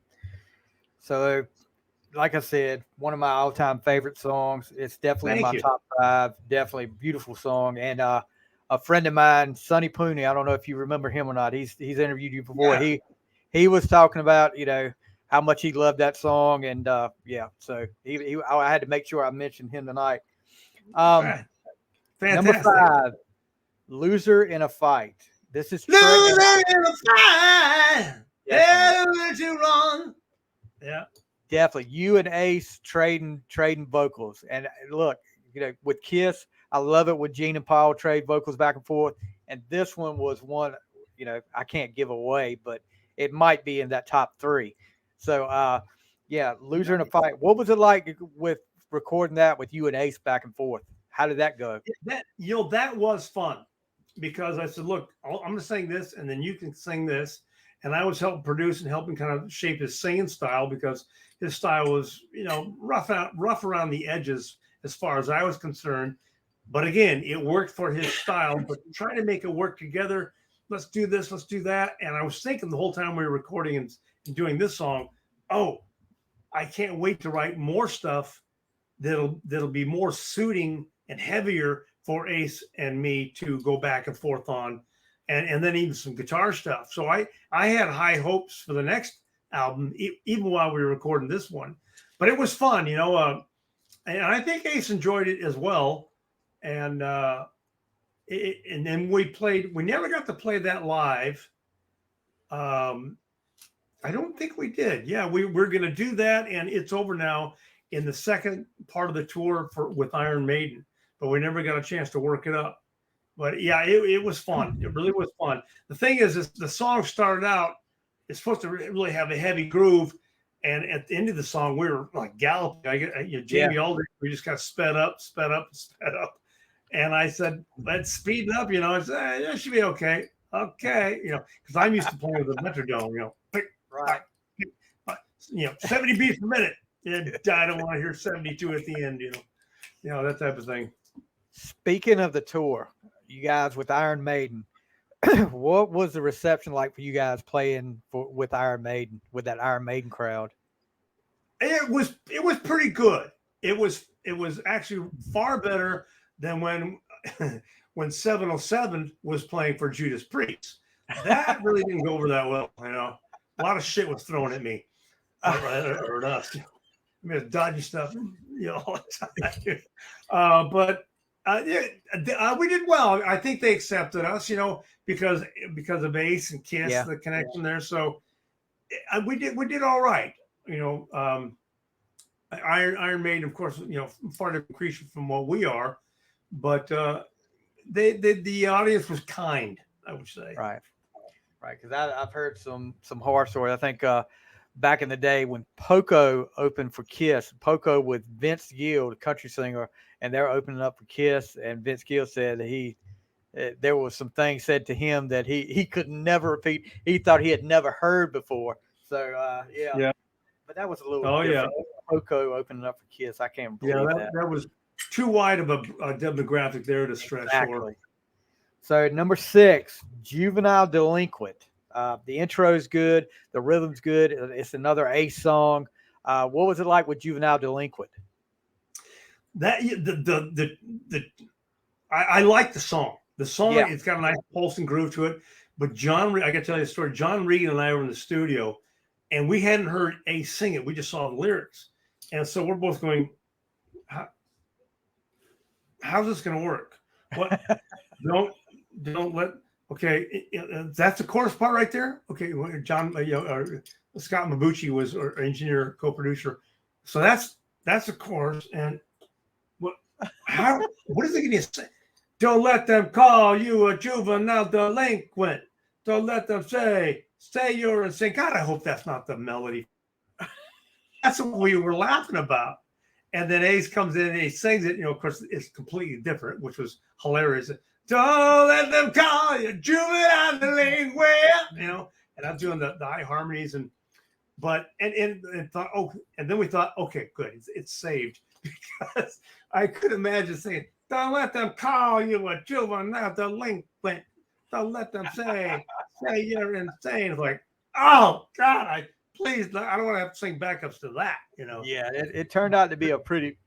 So, like I said, one of my all-time favorite songs. It's definitely in my top 5. Definitely beautiful song. And a friend of mine, Sonny Pooney, I don't know if you remember him or not. He's interviewed you before. Yeah. He was talking about, how much he loved that song. And so I had to make sure I mentioned him tonight. Fantastic. Number 5, Loser in a Fight. This is Loser in a Fight. Yes, you wrong. Yeah. Definitely. You and Ace trading vocals. And look, with Kiss, I love it when Gene and Paul trade vocals back and forth. And this one was one, I can't give away, but it might be in that top 3. So, Loser in a Fight. What was it like with recording that with you and Ace back and forth? How did that go? That was fun because I said, look, I'm going to sing this and then you can sing this. And I was helping produce and helping kind of shape his singing style because his style was, rough around the edges as far as I was concerned. But again, it worked for his style, but trying to make it work together. Let's do this, let's do that. And I was thinking the whole time we were recording and doing this song, I can't wait to write more stuff that'll be more suiting and heavier for Ace and me to go back and forth on. And then even some guitar stuff. So I had high hopes for the next album, even while we were recording this one. But it was fun, and I think Ace enjoyed it as well. And then we never got to play that live. I don't think we did. Yeah, we're going to do that, and it's over now in the second part of the tour with Iron Maiden, but we never got a chance to work it up. But yeah, it was fun. It really was fun. The thing is the song started out, it's supposed to really have a heavy groove, and at the end of the song, we were like galloping. Jamie Aldrich, we just kind of sped up. And I said, let's speed it up, I said, that should be okay. Okay, because I'm used to playing with a metronome, Right. 70 beats per minute. I don't want to hear 72 at the end, that type of thing. Speaking of the tour, you guys with Iron Maiden, what was the reception like for you guys playing with Iron Maiden, with that Iron Maiden crowd? It was pretty good. It was actually far better than when 707 was playing for Judas Priest. That really didn't go over that well, A lot of shit was thrown at me, or at us. I mean, dodgy stuff, all the time. But we did well. I think they accepted us, because of Ace and Kiss, the connection there. So we did all right. Iron Maiden, of course, far different creature from what we are, but the audience was kind, I would say. Right. Because I've heard some horror stories. I think back in the day when Poco opened for Kiss, Poco with Vince Gill, the country singer, and they're opening up for Kiss, and Vince Gill said that there was some things said to him that he could never repeat. He thought he had never heard before. So yeah. But that was a little different. Poco opening up for Kiss. I can't believe that. That was too wide of a demographic there to stretch for. So number 6, Juvenile Delinquent. The intro is good. The rhythm's good. It's another Ace song. What was it like with Juvenile Delinquent? I like the song. The song, it's got a nice pulsing groove to it. But I got to tell you a story. John Regan and I were in the studio, and we hadn't heard Ace sing it. We just saw the lyrics. And so we're both going, how's this going to work? What? Don't let. Okay, that's the chorus part right there. Okay, John, Scott Mabucci was our engineer, co-producer. So that's the chorus. And what is it going to say? Don't let them call you a juvenile delinquent. Don't let them say you're insane. God, I hope that's not the melody. That's what we were laughing about. And then Ace comes in and he sings it. Of course, it's completely different, which was hilarious. Don't let them call you juvenile delinquent. And I'm doing the high harmonies and thought, and then we thought, okay, good, it's saved, because I could imagine saying, don't let them call you a juvenile delinquent. Don't let them say you're insane. It's like, oh God, I don't want to have to sing backups to that. Yeah, it turned out to be a pretty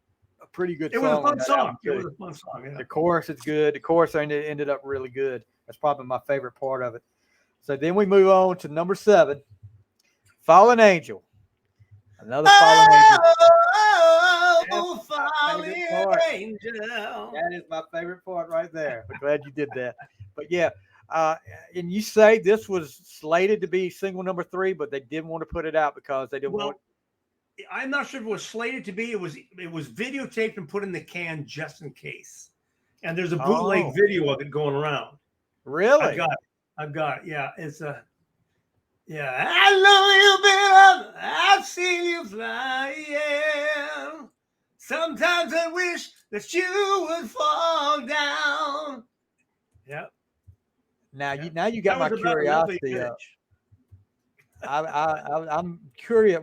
good song. It was a fun song. Yeah. The chorus is good. The chorus ended up really good. That's probably my favorite part of it. So then we move on to number 7, Fallen Angel. Another Fallen Angel. Fallen Angel. That is my favorite part right there. I'm glad you did that. But yeah, and you say this was slated to be single number 3, but they didn't want to put it out because they didn't want. I'm not sure if it was slated to be. It was videotaped and put in the can just in case. And there's a bootleg video of it going around. Really? I've got it. Yeah, it's a. Yeah, I know you've been up. I've seen you fly. Yeah. Sometimes I wish that you would fall down. Yeah. Now you got my curiosity up. I'm curious.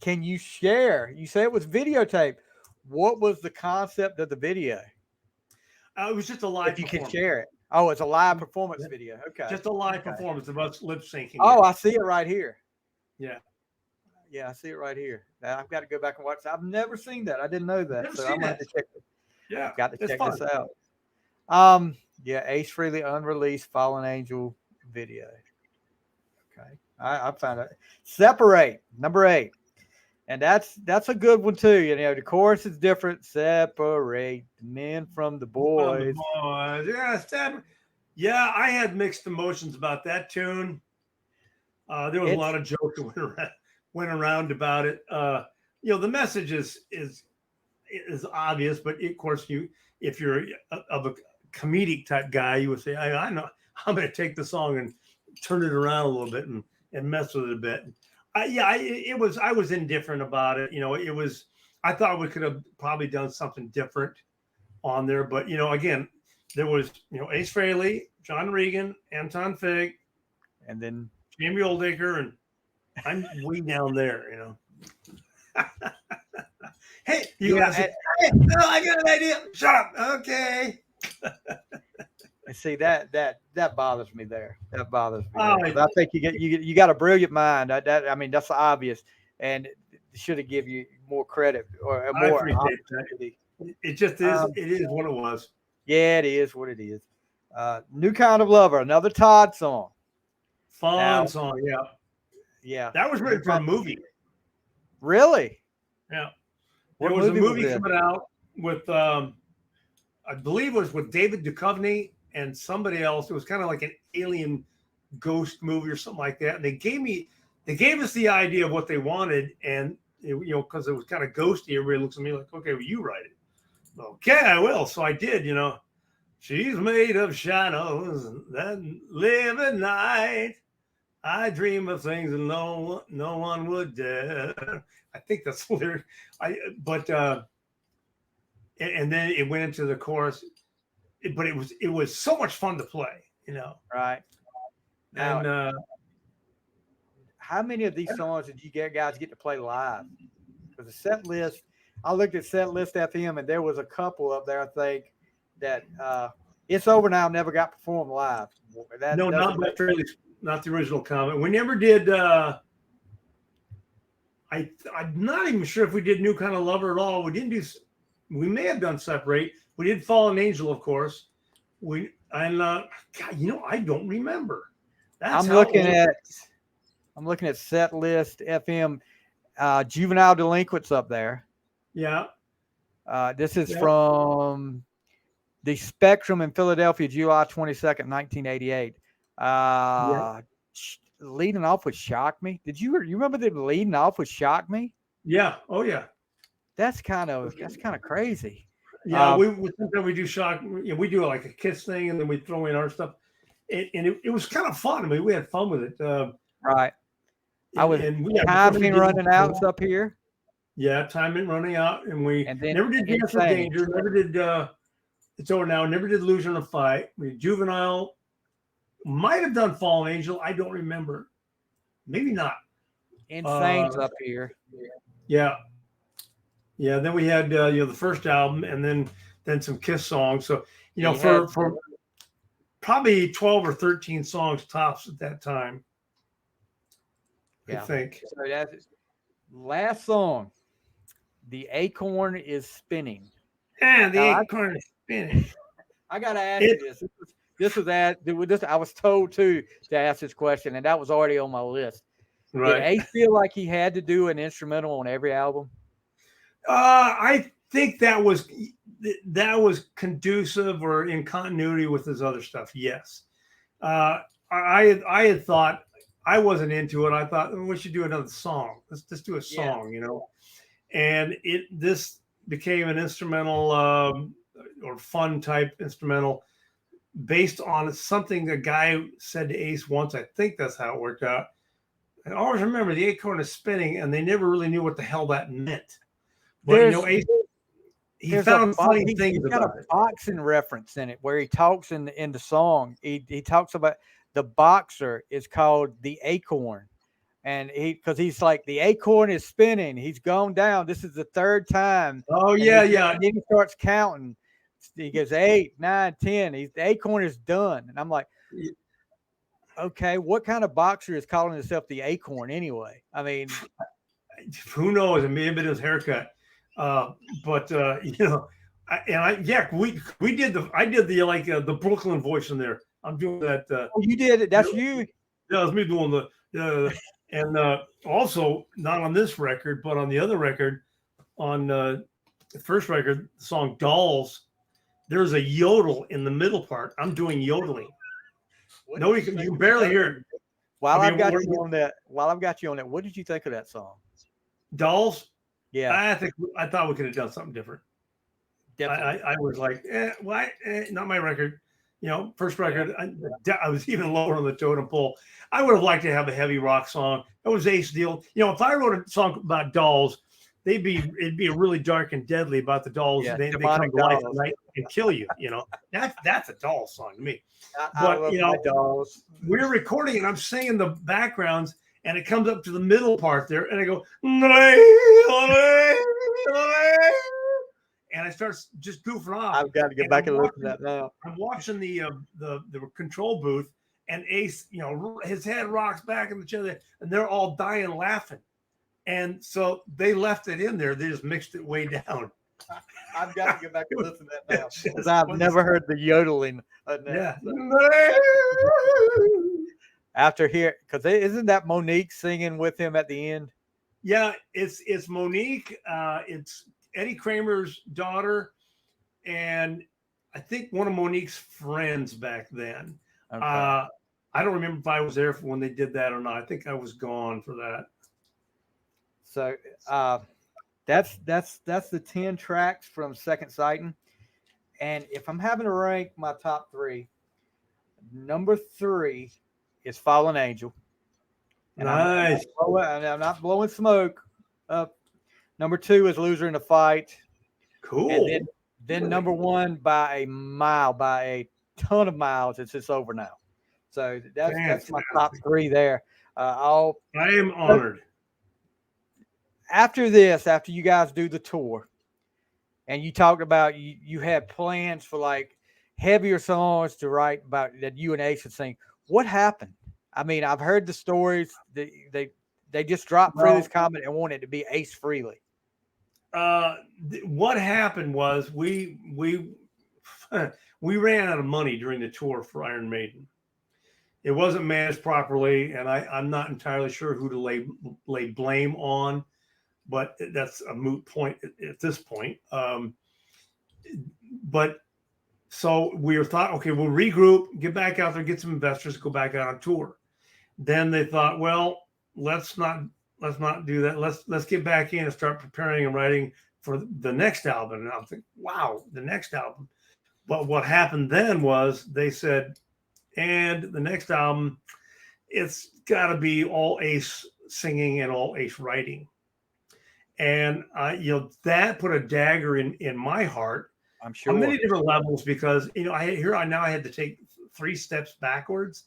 Can you share? You say it was videotaped. What was the concept of the video? It was just a live. If you can share it. Oh, it's a live performance video. Okay. Just a live performance of us lip syncing. Oh, I see it right here. Yeah. Yeah, I see it right here. Now I've got to go back and watch. I've never seen that. I didn't know that. So I'm going to have to check it. Yeah. Got to check this out. Yeah, Ace Frehley unreleased Fallen Angel video. Okay. I found it. Separate, number 8. And that's a good one too. The chorus is different. Separate the men from the boys. Yeah, I had mixed emotions about that tune. There was a lot of jokes that went around about it. The message is obvious, but of course, if you're of a comedic type guy, you would say, I know I'm going to take the song and turn it around a little bit and mess with it a bit. I was indifferent about it. I thought we could have probably done something different on there, but again, there was Ace Frehley, John Regan, Anton Fig, and then Jamie Oldacre, and I'm way down there. Hey, I got an idea. Shut up. Okay. See that bothers me there. That bothers me. Oh, I think you got a brilliant mind. That's obvious, and should have give you more credit or more opportunity. It just is. It is what it was. Yeah, it is what it is. New Kind of Lover, another Tod song. Fun song, yeah. Yeah. That was written for a movie. Really? Yeah. There was a movie coming out with, I believe it was with David Duchovny and somebody else. It was kind of like an alien ghost movie or something like that. And they gave us the idea of what they wanted. And, because it was kind of ghosty, everybody looks at me like, okay, well, you write it. Okay, I will. So I did, She's made of shadows that live at night. I dream of things that no one would dare. I think that's the lyric. And then it went into the chorus. But it was so much fun to play, Right. Now, and how many of these songs did you guys get to play live? Because the set list, I looked at Set List FM, and there was a couple up there, I think, that It's Over Now never got performed live. No, not by Frehleys, not the original Comet. We never did. I'm not even sure if we did New Kind of Lover at all. We didn't do. We may have done Separate. We did Fallen Angel, of course. God, I don't remember. I'm looking at Set List FM. Juvenile Delinquents up there. Yeah. This is from the Spectrum in Philadelphia, July 22nd, 1988. Leading off with Shock Me. You remember the leading off with Shock Me? Yeah. Oh yeah. That's kind of crazy. Yeah, sometimes we do Shock. We do like a Kiss thing, and then we throw in our stuff. And it was kind of fun. I mean, we had fun with it. Right. Time Ain't Running Out's up here. Yeah, Time Ain't Running Out, and we never did Dance with Insane. Danger. Never did It's Over Now. Never did Lose in a Fight. We did Juvenile. Might have done Fallen Angel. I don't remember. Maybe not. Insane's up here. Yeah. Yeah. Then we had the first album, and then some Kiss songs. So for probably 12 or 13 songs tops at that time. Yeah. I think. So that's last song. The Acorn is Spinning. Yeah, the Acorn is spinning. I gotta ask you this. I was told to ask this question, and that was already on my list. Right. Did Ace feel like he had to do an instrumental on every album? I think that was conducive or in continuity with his other stuff. Yes. I had thought, I wasn't into it. I thought we should do another song. Let's just do a song, And this became an instrumental or fun type instrumental based on something a guy said to Ace once. I think that's how it worked out. I always remember the Acorn is spinning, and they never really knew what the hell that meant. But Ace, he found funny things about it. He's got a boxing reference in it where he talks in the song. He talks about the boxer is called the Acorn, and he's like, the Acorn is spinning. He's gone down. This is the third time. Oh yeah. And then he starts counting. He goes 8, 9, 10. The Acorn is done, and I'm like, okay, what kind of boxer is calling himself the Acorn anyway? I mean, who knows? It may have been his haircut. We did the Brooklyn voice in there. I'm doing that. You did it. That's you. Yeah, it was me doing and also not on this record, but on the other record, on the first record, the song Dolls, there's a yodel in the middle part. I'm doing yodeling. You can barely hear it. While I I've mean, got you on that, what did you think of that song? Dolls. Yeah, I thought we could have done something different. definitely. I was like, why? Not my record. First record. I was even lower on the totem pole. I would have liked to have a heavy rock song. That was Ace deal. If I wrote a song about dolls, it'd be really dark and deadly about the dolls. Yeah, They come demonic to life at dolls. night and kill you. That's a doll song to me. I love my dolls. We're recording and I'm singing the backgrounds, and it comes up to the middle part there, and I go, and I start just goofing off. I've got to get back and listen at that now. I'm watching the control booth, and Ace, his head rocks back in the chair, and they're all dying laughing. And so they left it in there. They just mixed it way down. I've got to get back and listen to that now because I've never heard the yodeling. Yeah. After here, because isn't that Monique singing with him at the end? Yeah, it's Monique. It's Eddie Kramer's daughter, and I think one of Monique's friends back then. Okay. I don't remember if I was there when they did that or not. I think I was gone for that. So that's the 10 tracks from Second Sighting. And if I'm having to rank my top 3, number 3 is Fallen Angel. And Nice. I'm not blowing smoke up. Number 2 is Loser in the Fight. Cool. And then number 1 by a ton of miles, It's Over Now. So that's my top 3 there. I am honored. After you guys do the tour, and you talked about you had plans for like heavier songs to write about that you and Ace would sing. What happened? I mean, I've heard the stories. They just dropped Frehleys Comet and wanted it to be Ace Frehley. What happened was we ran out of money during the tour for Iron Maiden. It wasn't managed properly, and I'm not entirely sure who to lay blame on, but that's a moot point at this point. But so we thought, okay, we'll regroup, get back out there, get some investors, go back out on tour. Then they thought, well, let's not do that. Let's get back in and start preparing and writing for the next album. And I'm thinking, wow, the next album. But what happened then was they said, and the next album, it's got to be all Ace singing and all Ace writing. And that put a dagger in my heart. I'm sure on many different levels, because I had to take 3 steps backwards,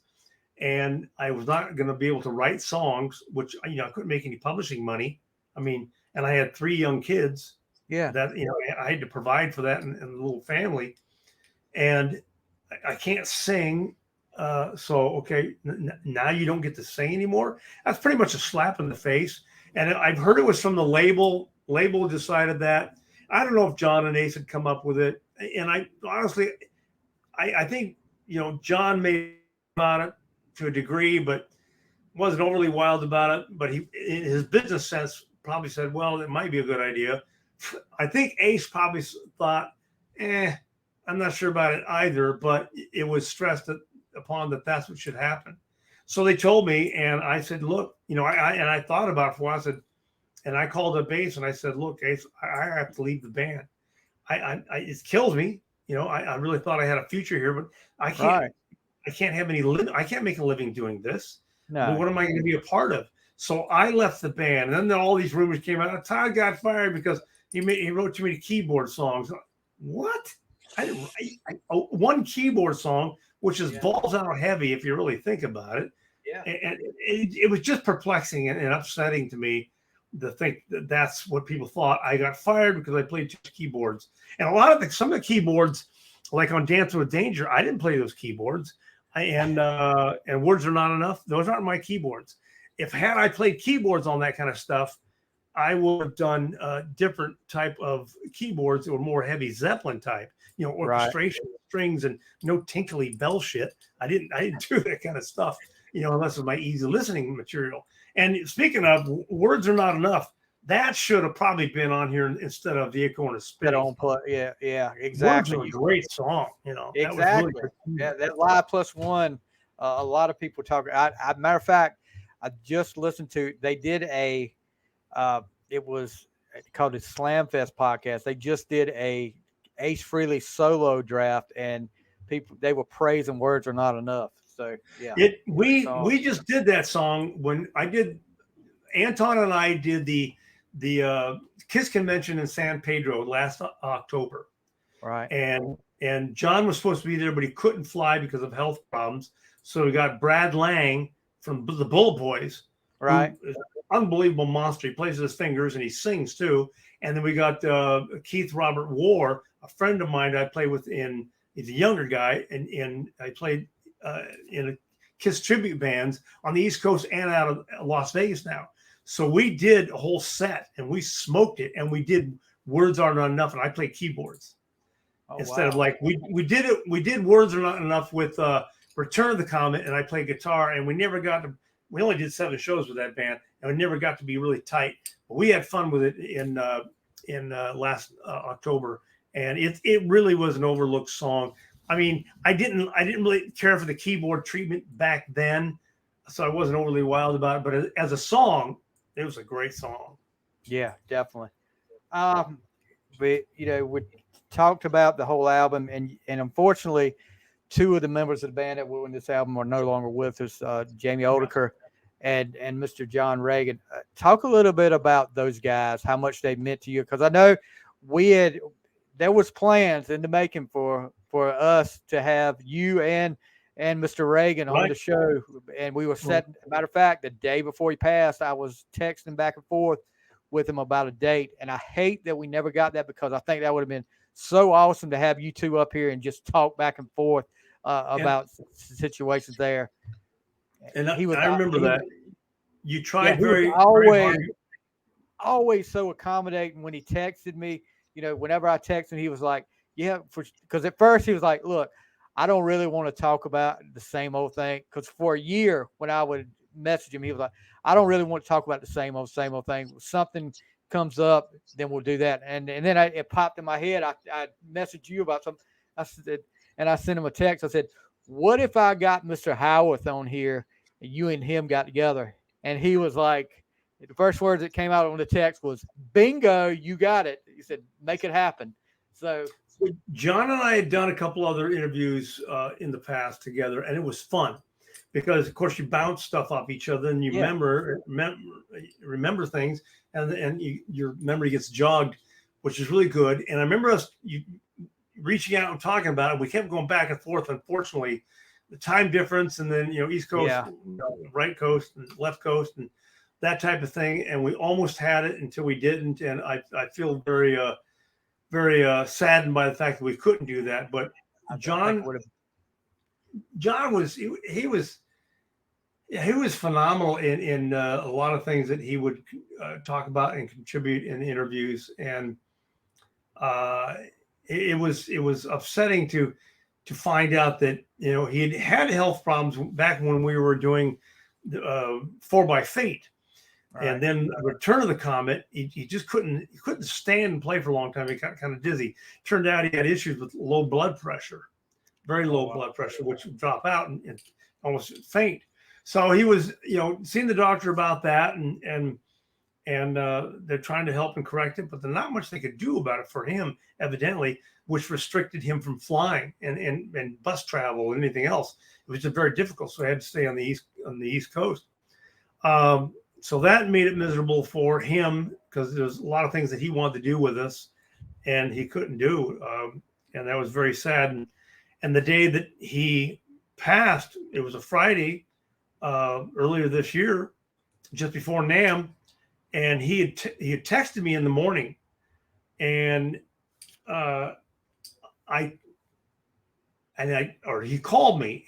and I was not going to be able to write songs, which I couldn't make any publishing money. I mean, and I had 3 young kids. Yeah, that I had to provide for that and a little family, and I can't sing. So okay, now you don't get to sing anymore. That's pretty much a slap in the face. And I've heard it was from the label. Label decided that. I don't know if John and Ace had come up with it. And I honestly, I think, John made about it to a degree, but wasn't overly wild about it. But he, in his business sense, probably said, well, it might be a good idea. I think Ace probably thought, I'm not sure about it either, but it was stressed upon that that's what should happen. So they told me, and I said, look, I thought about it for a while. I said, and I called up Ace and I said, look, Ace, I have to leave the band. It kills me. I really thought I had a future here, but I can't. Right. I can't have any. I can't make a living doing this. No. But what am I going to be a part of? So I left the band, and then all these rumors came out. Todd got fired because he wrote too many keyboard songs. What? One keyboard song, which is balls out heavy if you really think about it. Yeah. And it was just perplexing and upsetting to me to think that that's what people thought. I got fired because I played 2 keyboards. And some of the keyboards, like on Dancing with Danger, I didn't play those keyboards. And Words Are Not Enough, those aren't my keyboards. Had I played keyboards on that kind of stuff, I would have done a different type of keyboards that were more heavy Zeppelin type, orchestration, strings, and no tinkly bell shit. I didn't do that kind of stuff, unless it was my easy listening material. And speaking of, Words Are Not Enough, that should have probably been on here instead of Vehicle in a Spin. Yeah, exactly. Words are a great song, Exactly. That Live +1 A lot of people talk. Matter of fact, I just listened to. They did a. It was called the Slam Fest podcast. They just did a Ace Frehley solo draft, and they were praising "Words Are Not Enough." So yeah, we just did that song when I did. Anton and I did the Kiss convention in San Pedro last October, right. And John was supposed to be there, but he couldn't fly because of health problems. So we got Brad Lang from the Bull Boys, right? Who is an unbelievable monster. He plays with his fingers and he sings too. And then we got Keith Robert War, a friend of mine I play with he's a younger guy, and I played in a Kiss tribute bands on the East Coast and out of Las Vegas now. So we did a whole set and we smoked it, and we did Words Are Not Enough, and I played keyboards instead of like we did Words Are Not Enough with Return of the Comet, and I played guitar, and we only did 7 shows with that band, and we never got to be really tight. But we had fun with it in last October, and it really was an overlooked song. I mean, I didn't really care for the keyboard treatment back then, so I wasn't overly wild about it. But as a song, it was a great song. Yeah, definitely. But we talked about the whole album, and unfortunately, 2 of the members of the band that were in this album are no longer with us, Jamie Oldeker and Mr. John Reagan. Talk a little bit about those guys, how much they meant to you, because I know there was plans in the making for us to have you and Mr. Reagan on the show, and we were set. Matter of fact, the day before he passed, I was texting back and forth with him about a date, and I hate that we never got that, because I think that would have been so awesome to have you 2 up here and just talk back and forth about situations there. And I remember that you tried very always so accommodating. When he texted me, whenever I texted him, he was like, yeah, because at first he was like, look, I don't really want to talk about the same old thing, because for a year when I would message him, he was like, I don't really want to talk about the same old thing. If something comes up, then we'll do that. And then it popped in my head. I messaged you about something. I said, and I sent him a text. I said, what if I got Mr. Howarth on here and you and him got together? And he was like, the first words that came out on the text was, bingo, you got it. He said, make it happen. So John and I had done a couple other interviews in the past together, and it was fun because, of course, you bounce stuff off each other and you remember things, and your memory gets jogged, which is really good. And I remember us reaching out and talking about it. We kept going back and forth. Unfortunately, the time difference, and then East Coast, right coast, and left coast, and that type of thing. And we almost had it until we didn't. And I feel very saddened by the fact that we couldn't do that. But John was phenomenal in a lot of things that he would talk about and contribute in interviews, and it was upsetting to find out that he had health problems back when we were doing 4 by Fate. Right. And then Return of the Comet, he just couldn't stand and play for a long time. He got kind of dizzy. Turned out he had issues with low blood pressure, very low blood pressure, which would drop out and almost faint. So he was, seeing the doctor about that, and they're trying to help and correct it, but there's not much they could do about it for him, evidently, which restricted him from flying and bus travel and anything else. It was just very difficult. So he had to stay on the East Coast. So that made it miserable for him, because there's a lot of things that he wanted to do with us and he couldn't do. And that was very sad. And the day that he passed, it was a Friday earlier this year, just before NAMM. And he had texted me in the morning, and he called me,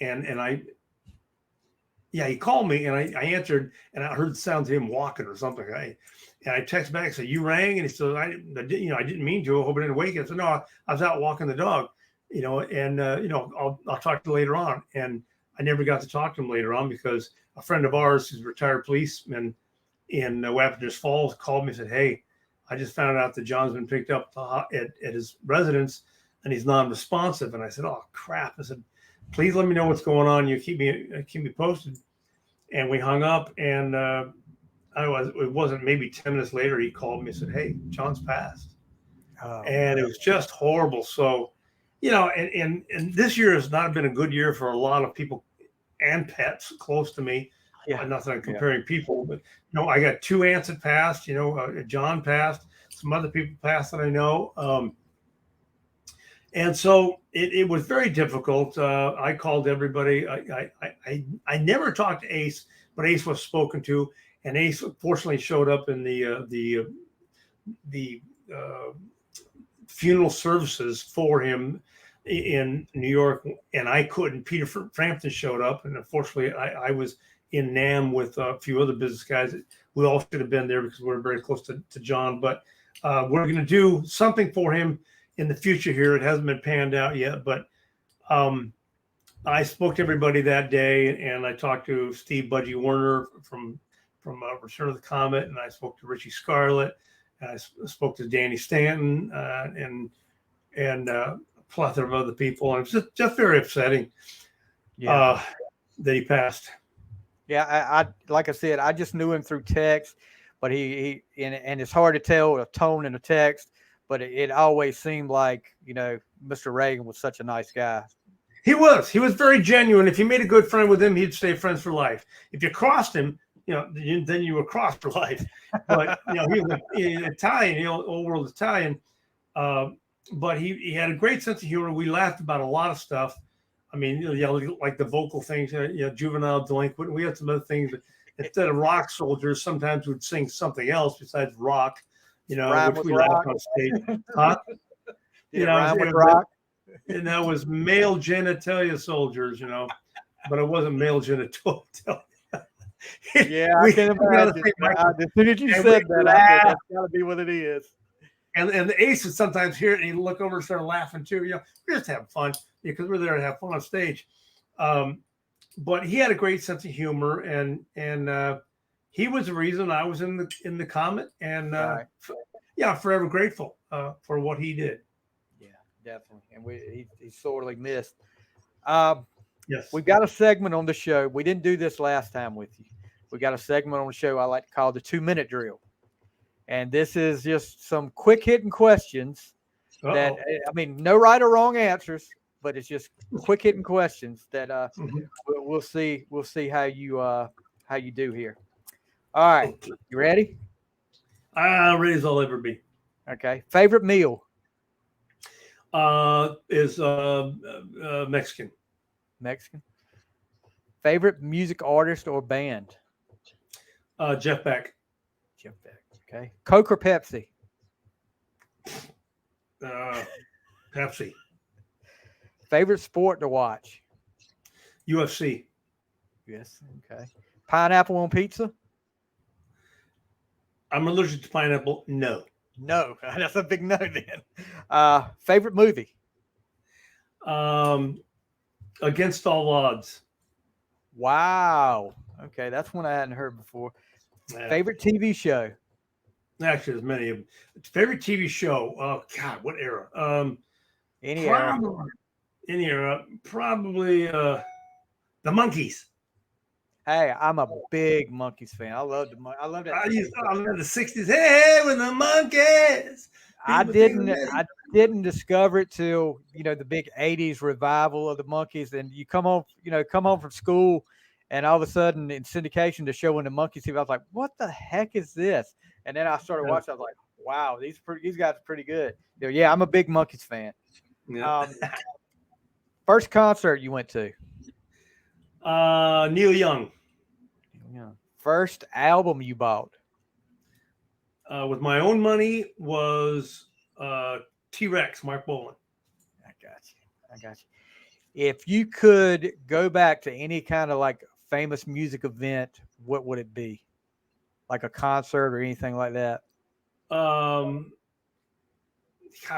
he called me, and I answered, and I heard the sounds of him walking or something. I texted back and said, "You rang?" And he said, I didn't mean to. I hope I didn't wake you." I said, "No, I was out walking the dog, I'll talk to you later on." And I never got to talk to him later on, because a friend of ours who's a retired policeman in Wappingers Falls called me and said, "Hey, I just found out that John's been picked up at his residence and he's non-responsive." And I said, "Oh, crap." I said, please let me know what's going on. You keep me posted. And we hung up, and it wasn't maybe 10 minutes later, he called me and said, "Hey, John's passed." And it was just horrible. So, and this year has not been a good year for a lot of people and pets close to me. Yeah. Not that I'm comparing people, but I got 2 aunts that passed. John passed. Some other people passed that I know. And so it was very difficult. I called everybody. I never talked to Ace, but Ace was spoken to, and Ace fortunately showed up in the funeral services for him in New York, and I couldn't. Peter Frampton showed up, and unfortunately, I was in Nam with a few other business guys. We all should have been there because we're very close to John. But we're going to do something for him in the future here. It hasn't been panned out yet, but I spoke to everybody that day, and I talked to Steve Budgie Warner from Return of the Comet, and I spoke to Richie Scarlett, and I spoke to Danny Stanton, and a plethora of other people, and it was just very upsetting that he passed. Yeah, I like I said, I just knew him through text, but he and it's hard to tell a tone in a text. But it always seemed like, Mr. Reagan was such a nice guy. He was very genuine. If you made a good friend with him, he'd stay friends for life. If you crossed him, then you were crossed for life. But, he was Italian, old world Italian. But he had a great sense of humor. We laughed about a lot of stuff. I mean, like the vocal things, juvenile delinquent. We had some other things. Instead of rock soldiers, sometimes we'd sing something else besides rock. Which we laughed on stage. Huh? Rock. And that was male genitalia soldiers, but it wasn't male genitalia. Yeah, I can imagine. As soon as you said that, I said that's got to be what it is. And the Ace would sometimes hear it and he'd look over and start laughing too. We're just having fun because we're there to have fun on stage. But he had a great sense of humor, and he was the reason I was in the Comet, and forever grateful for what he did. Yeah, definitely, and he's sorely missed. Yes, we've got a segment on the show. We didn't do this last time with you. We got a segment on the show I like to call the 2-minute drill, and this is just some quick hitting questions that no right or wrong answers, but it's just quick hitting questions that we'll see how you do here. All right, you ready? Ready as I'll ever be. Okay. Favorite meal? Is Mexican. Mexican. Favorite music artist or band? Jeff Beck. Jeff Beck. Okay. Coke or Pepsi? Pepsi. Favorite sport to watch? UFC. Yes. Okay. Pineapple on pizza? I'm allergic to pineapple. No. No. That's a big no then. Favorite movie? Against All Odds. Wow. Okay. That's one I hadn't heard before. Yeah. Favorite TV show? Actually, there's many of them. Favorite TV show? Oh, God, what era? Any era. Any era. Probably The Monkees. Hey, I'm a big Monkees fan. I love that. I love the 60s. Hey, with the Monkees. I didn't discover it till the big 80s revival of the Monkees. And you come home from school, and all of a sudden in syndication they're showing the Monkees. I was like, what the heck is this? And then I started watching. I was like, wow, these guys are pretty good. Yeah, I'm a big Monkees fan. Yeah. First concert you went to? Neil Young. First album you bought? With my own money was T-Rex, Mark Bolan. I got you. If you could go back to any kind of like famous music event, what would it be? Like a concert or anything like that? I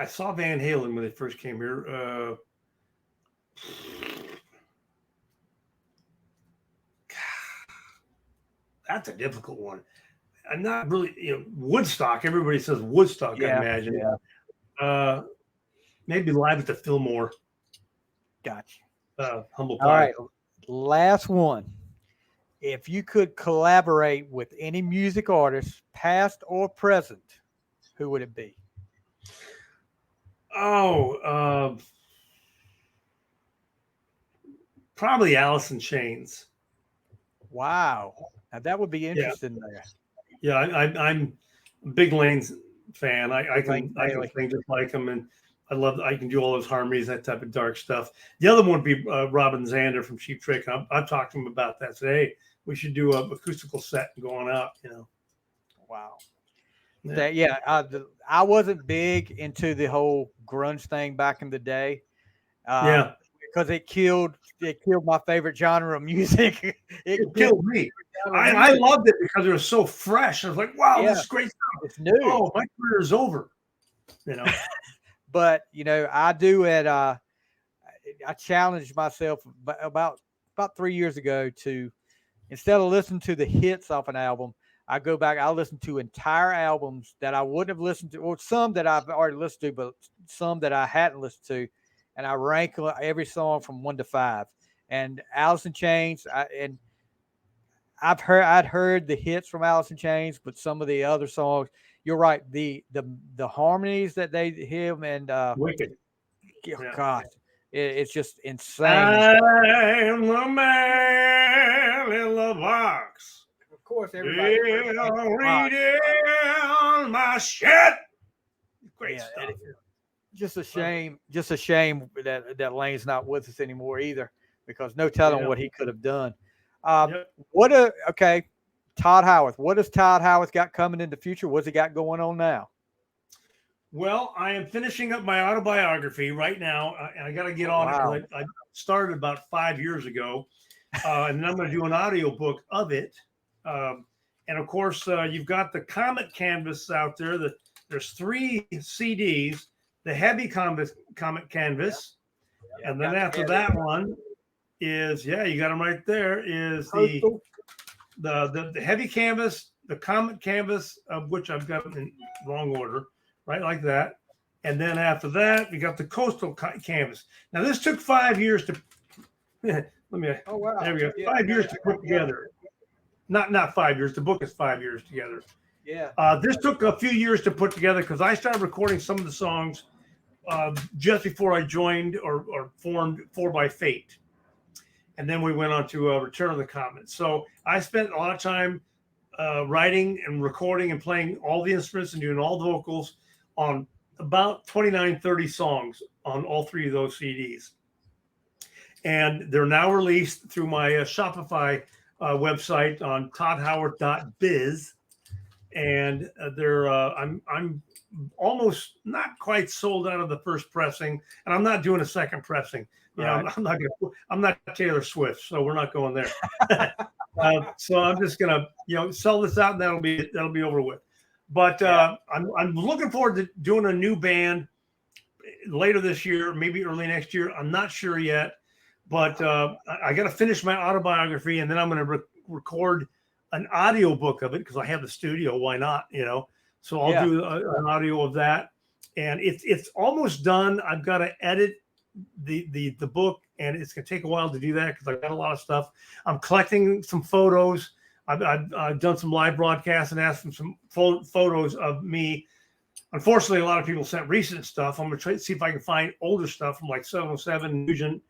saw Van Halen when they first came here. That's a difficult one. I'm not really, Woodstock. Everybody says Woodstock, I imagine. Yeah. Maybe live at the Fillmore. Gotcha. Humble All pie. right, last one. If you could collaborate with any music artist, past or present, who would it be? Oh, probably Alice in Chains. Wow. Now that would be interesting there. Yeah, I'm a big Lane's fan. I Lane can Staley. sing just like him, and I can do all those harmonies, that type of dark stuff. The other one would be Robin Zander from Cheap Trick. I've talked to him about that. Said, hey, we should do a acoustical set and going out. Wow. Yeah. I wasn't big into the whole grunge thing back in the day. Yeah. Because it killed my favorite genre of music. It killed me. I loved it because it was so fresh. I was like, wow, this is great stuff. It's new. Oh, my career is over. But I do it. I challenged myself about 3 years ago to, instead of listening to the hits off an album, I go back. I listen to entire albums that I wouldn't have listened to, or some that I've already listened to, but some that I hadn't listened to, and I rank every song from 1 to 5. And Alice in Chains, I'd heard the hits from Alice in Chains, but some of the other songs, you're right. The harmonies that they have, and Wicked. God, it's just insane. I'm the man in the box. Of course, everybody reading my shit. Great stuff. Just a shame that Lane's not with us anymore either, because no telling what he could have done. Tod Howarth. What has Tod Howarth got coming in the future? What's he got going on now? Well, I am finishing up my autobiography right now, and I got to get on it because I started about 5 years ago, and then I'm going to do an audio book of it. And of course, you've got the Comet canvas out there. There's 3 CDs. The heavy Comet canvas, and then after that one is you got them right there. Is the heavy canvas, the Comet canvas, of which I've got in wrong order, right like that, and then after that we got the coastal canvas. Now this took 5 years to. There we go. 5 years to put together. Not 5 years. The book is 5 years together. Yeah. This took a few years to put together because I started recording some of the songs just before I joined or formed 4x8. And then we went on to Return of the Comet. So I spent a lot of time writing and recording and playing all the instruments and doing all the vocals on about 29, 30 songs on all 3 of those CDs. And they're now released through my Shopify website on todhowarth.biz. And I'm almost not quite sold out of the first pressing, and I'm not doing a second pressing. I'm not Taylor Swift, so we're not going there. So I'm just gonna sell this out, and that'll be over with. But I'm looking forward to doing a new band later this year, maybe early next year. I'm not sure yet, but I got to finish my autobiography, and then I'm going to record an audio book of it because I have the studio. Why not? So I'll do an audio of that, and it's almost done. I've got to edit the book, and it's going to take a while to do that because I've got a lot of stuff. I'm collecting some photos. I've done some live broadcasts and asked for some photos of me. Unfortunately, a lot of people sent recent stuff. I'm going to try to see if I can find older stuff from like 707, Nugent,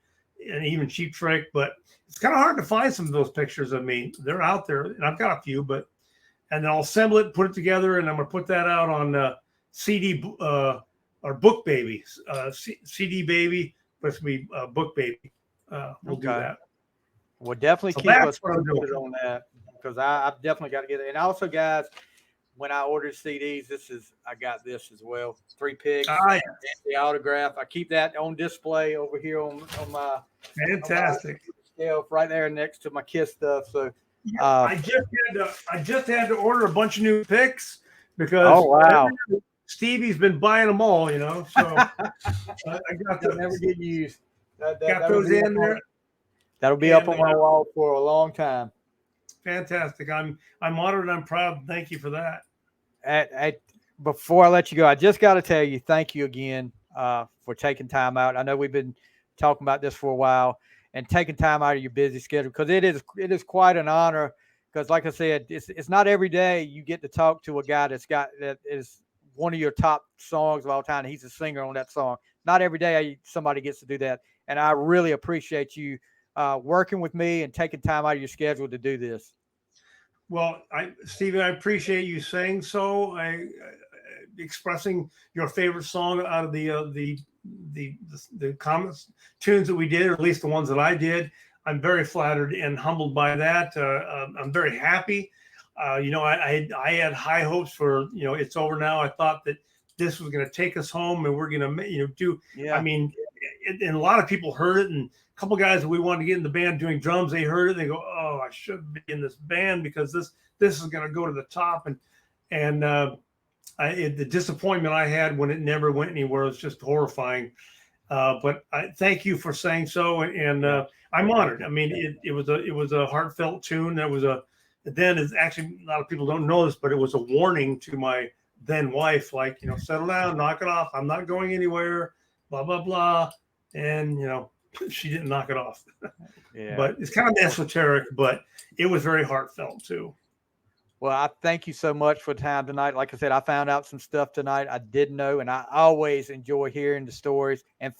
and even Cheap Trick, but it's kind of hard to find some of those pictures of me. They're out there, and I've got a few, and then I'll assemble it, put it together, and I'm going to put that out on CD or Book Baby, CD Baby, but it's going to be Book Baby. We'll do that. We'll definitely keep us posted on that because I've definitely got to get it. And also, guys, when I ordered CDs, I got this as well. 3 picks, and the autograph. I keep that on display over here on my fantastic shelf right there next to my Kiss stuff. So I just had to order a bunch of new picks because Stevie's been buying them all, So I got they'll never get used. Got those in there. That'll be up on my wall for a long time. Fantastic. I'm honored and I'm proud. Thank you for that. Before I let you go, I just got to tell you, thank you again for taking time out. I know we've been talking about this for a while. and taking time out of your busy schedule, because it is quite an honor. Because like I said, it's not every day you get to talk to a guy that is one of your top songs of all time. And he's a singer on that song. Not every day somebody gets to do that, and I really appreciate you working with me and taking time out of your schedule to do this. Well, Stevie, I appreciate you saying so. Expressing your favorite song out of the Comet tunes that we did, or at least the ones that I did. I'm very flattered and humbled by that. I'm very happy. I had high hopes for, it's over now. I thought that this was going to take us home and we're going to, do. Yeah. I mean, and a lot of people heard it, and a couple guys that we wanted to get in the band doing drums, they heard it. They go, "Oh, I should be in this band because this is going to go to the top." And the disappointment I had when it never went anywhere was just horrifying. But I thank you for saying so, and I'm honored. I mean, it was a heartfelt tune. Then it's actually, a lot of people don't know this, but it was a warning to my then wife, like, settle down, knock it off. I'm not going anywhere, blah, blah, blah. And, she didn't knock it off. Yeah. But it's kind of esoteric, but it was very heartfelt too. Well, I thank you so much for the time tonight. Like I said, I found out some stuff tonight I didn't know, and I always enjoy hearing the stories and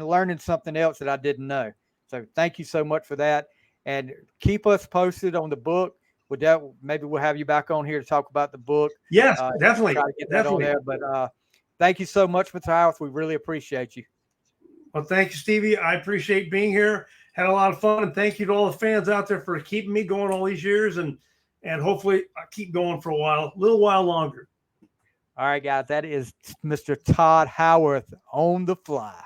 learning something else that I didn't know. So thank you so much for that, and keep us posted on the book. With that, maybe we'll have you back on here to talk about the book. Yes, definitely. Try to get that on there. But thank you so much, Mr. Howarth. We really appreciate you. Well, thank you, Stevie. I appreciate being here. Had a lot of fun, and thank you to all the fans out there for keeping me going all these years, and hopefully I keep going for a little while longer. All right, guys, that is Mr. Tod Howarth on the fly.